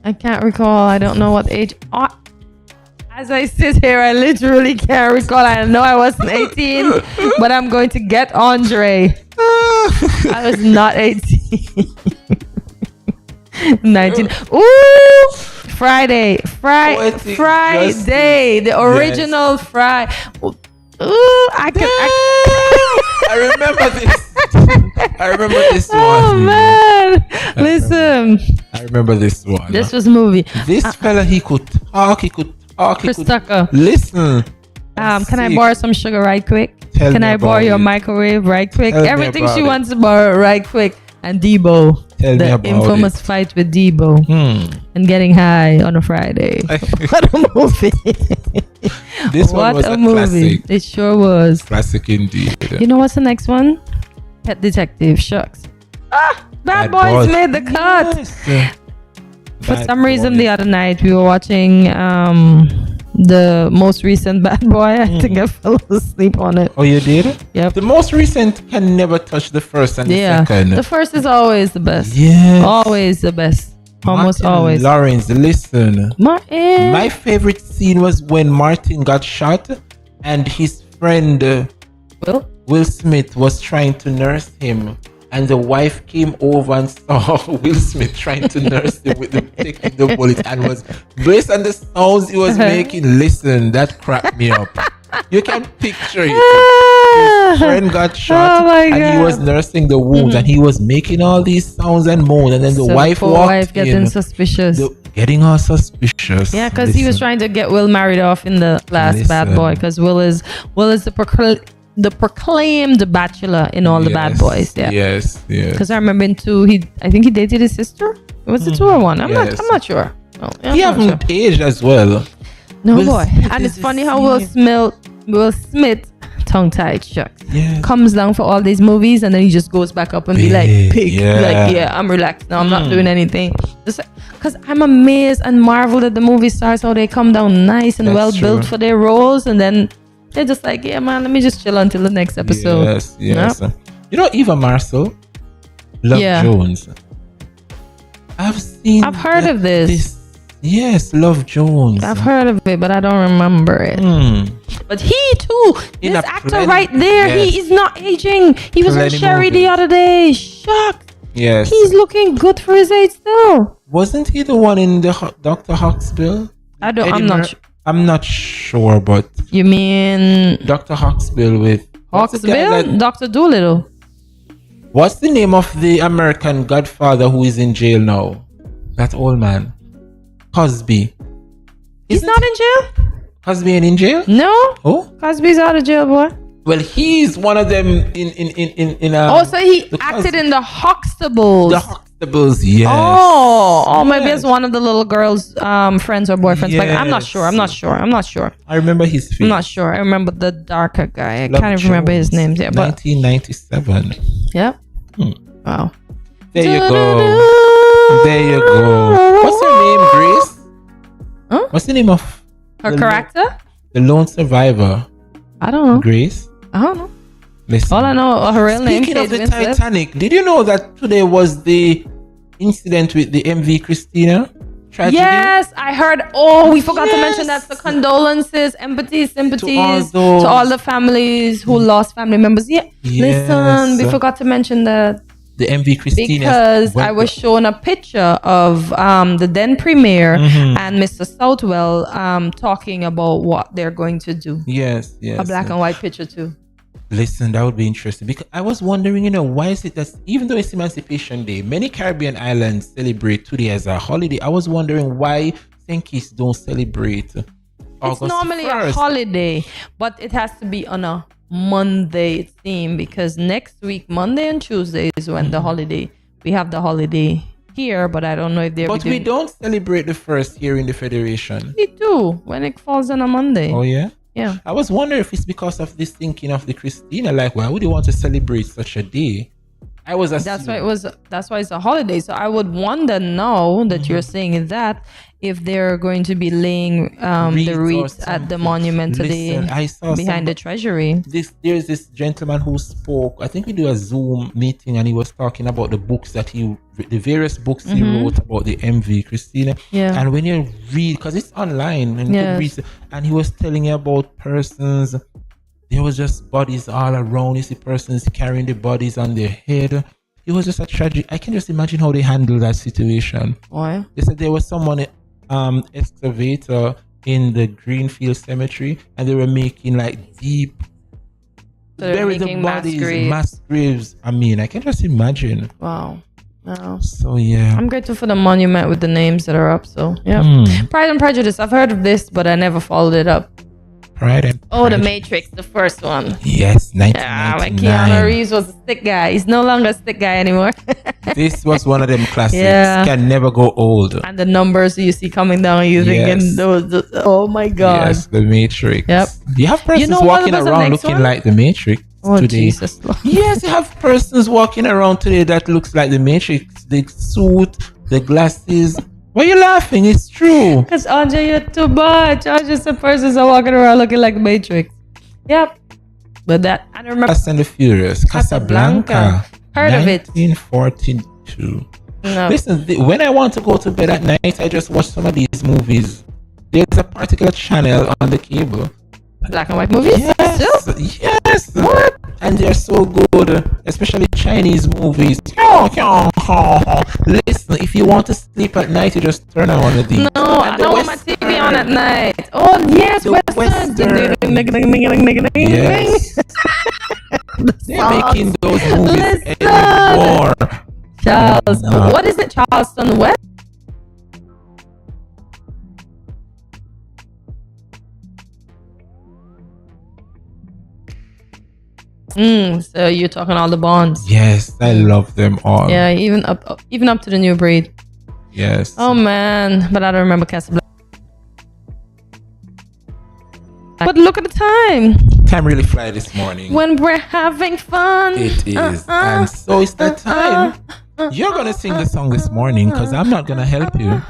I can't recall. I don't know what age. As I sit here, I literally can't recall. I know I wasn't 18, but I'm going to get Andre. I was not 18. 19. Ooh! Friday. The original Friday. Ooh, I remember this. I remember this one. Oh man! Listen. I remember this one. This was a movie. This fella, he could talk. Chris Tucker. Listen. Can I borrow some sugar right quick? Can I borrow your microwave right quick? Everything she wants to borrow right quick. And Debo. The infamous fight with Debo. And getting high on a Friday. What a movie. This one was a classic. It sure was. Classic indeed. You know what's the next one? Pet Detective. Shucks. Bad Boys made the cut. Yes. For some reason, the other night we were watching the most recent Bad Boy. I think I fell asleep on it. Oh, you did? Yep. The most recent can never touch the first and the second. The first is always the best. Yes. Always the best. Almost Martin always. Lawrence, listen. Martin. My favorite scene was when Martin got shot and his friend Will Smith was trying to nurse him. And the wife came over and saw Will Smith trying to nurse him with taking the bullet and was based on the sounds he was making. Listen, that cracked me up. You can picture it. His friend got shot and he was nursing the wounds and he was making all these sounds and moans. And then the wife walked getting suspicious. Getting all suspicious. Yeah, because he was trying to get Will married off in the last Bad Boy. Because Will is the proclaimed bachelor in all the Bad Boys. Yeah. Yes. Because I remember in 2, I think he dated his sister. Was it 2 or 1? I'm not sure. Oh, he haven't aged as well. No boy. And it's funny how Will Smith tongue-tied shucks comes down for all these movies and then he just goes back up and be like pig. I'm relaxed now. I'm not doing anything. Because I'm amazed and marveled at the movie stars how they come down nice and well built for their roles and then they're just like, yeah, man, let me just chill until the next episode. Yes. Yep. You know Eva Marcel? Love Jones. I've heard of this. Yes, Love Jones. I've heard of it, but I don't remember it. But he too, this actor right there, he is not aging. He was on Sherry the other day. Shocked. Yes. He's looking good for his age still. Wasn't he the one in the Dr. Huxtable? I'm not sure, but you mean Dr. Huxtable with Huxtable? Dr. Doolittle. What's the name of the American Godfather who is in jail now? That old man. Cosby. He's not in jail? Cosby ain't in jail? No. Oh? Cosby's out of jail, boy. Well, he's one of them in so he acted in the Huxtables. The Huxtables, yes. Oh, maybe it's one of the little girl's friends or boyfriends. Yes. Like, I'm not sure. I remember his face. I'm not sure. I remember the darker guy. I can't even remember his name. Yeah, but 1997. Yep. Wow. There you go. What's her name, Grace? Huh? What's the name of her character? The lone survivor. I don't know. Grace? I don't know. Listen. All I know, her real name. Speaking of the Titanic, did you know that today was the incident with the MV Christina tragedy? Yes, I heard. Oh, we forgot to mention that. The condolences, empathy, sympathies to all the families who lost family members. Yeah. Listen, we forgot to mention that. The MV Christina. Because I was shown a picture of the then premier and Mr. Southwell talking about what they're going to do. Yes. A black and white picture too. Listen, that would be interesting because I was wondering, why is it that even though it's Emancipation Day, many Caribbean islands celebrate today as a holiday. I was wondering why St. Kitts don't celebrate August 1st. It's normally a holiday, but it has to be on a Monday theme because next week, Monday and Tuesday is when we have the holiday here, but I don't know if they're. But we don't celebrate the first here in the Federation. We do when it falls on a Monday. Oh yeah. Yeah. I was wondering if it's because of this thinking of the Christina. Like, why would you want to celebrate such a day? I was assuming. That's why it's a holiday. So I would wonder now that you're saying that if they're going to be laying the wreaths at the monument Listen, I saw behind the treasury. There's this gentleman who spoke. I think we do a Zoom meeting, and he was talking about the books the various books he wrote about the MV Christina. Yeah. And when you read, because it's online, and you can read, and he was telling you about persons. There was just bodies all around. You see persons carrying the bodies on their head. It was just a tragic. I can just imagine how they handled that situation. Why? They said there was someone, excavator in the Greenfield Cemetery, and they were making like deep, bury the bodies, mass graves. I mean, I can just imagine. Wow. No. So yeah, I'm grateful for the monument with the names that are up. So yeah, Pride and Prejudice. I've heard of this, but I never followed it up. Pride and The Matrix, the first one. Yes, 1999. Yeah, Keanu Reeves was a stick guy. He's no longer a stick guy anymore. This was one of them classics. Yeah. Can never go old. And the numbers you see coming down, you thinking those. Oh my God. Yes, the Matrix. Yep. You have persons walking around looking like the Matrix today. Jesus. Yes, you have persons walking around today that looks like the Matrix. The suit, the glasses. Why are you laughing? It's true. Because Andre, you're too much. Andre, some persons are walking around looking like the Matrix. Yep. But that, I don't remember. Fast and the Furious. Casablanca. Heard of it. 1942. No. Listen, when I want to go to bed at night, I just watch some of these movies. There's a particular channel on the cable. Black and white movies? Yes. Still? Yes. What? And they're so good, especially Chinese movies. Listen, if you want to sleep at night, you just turn on the No, I don't want my TV on at night. Oh, yes, Western. Yes. They're making those movies anymore. Charles. What is it? Charleston West? So you're talking all the Bonds. Yes, I love them all. Yeah, even up to the New Breed. Yes. Oh man, but I don't remember Casablanca. But look at the time. Time really fly this morning. When we're having fun. It is. And so it's that time. You're going to sing the song this morning because I'm not going to help you.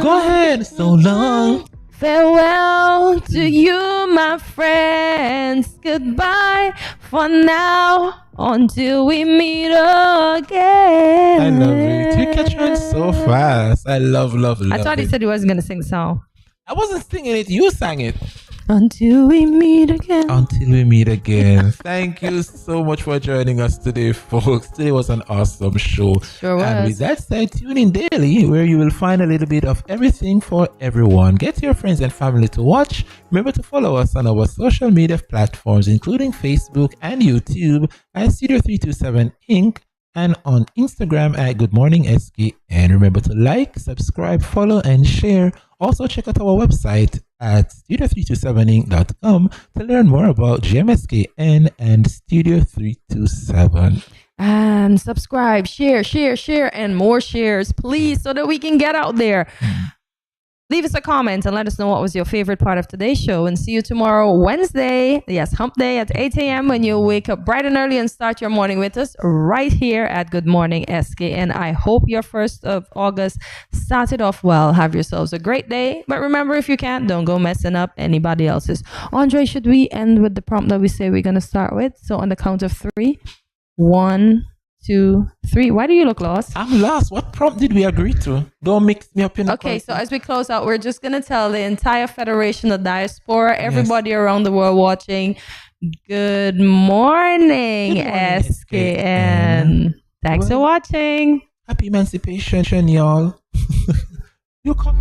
Go ahead. So long. Farewell to you, my friends. Goodbye for now until we meet again. I love it. You catch on so fast. I love I thought he said he wasn't going to sing the song. I wasn't singing it. You sang it. Until we meet again. Until we meet again. Thank you so much for joining us today, folks. Today was an awesome show. Sure was. And with that said, tune in daily where you will find a little bit of everything for everyone. Get your friends and family to watch. Remember to follow us on our social media platforms, including Facebook and YouTube at Studio 327 Inc. and on Instagram at Good Morning SK. And remember to like, subscribe, follow, and share. Also, check out our website at studio327inc.com to learn more about GMSKN and Studio 327. And subscribe, share, and more shares, please, so that we can get out there. Leave us a comment and let us know what was your favorite part of today's show. And see you tomorrow, Wednesday. Yes, hump day at 8 a.m. when you wake up bright and early and start your morning with us right here at Good Morning SK. And I hope your 1st of August started off well. Have yourselves a great day. But remember, if you can't, don't go messing up anybody else's. Andre, should we end with the prompt that we say we're going to start with? So on the count of 3. 1, 2, 3. Why do you look lost? I'm lost. What prompt did we agree to? Don't mix me up in the Okay, so as we close out, we're just going to tell the entire Federation of Diaspora, everybody around the world watching, good morning, SKN. Thanks for watching. Happy emancipation, y'all. You come.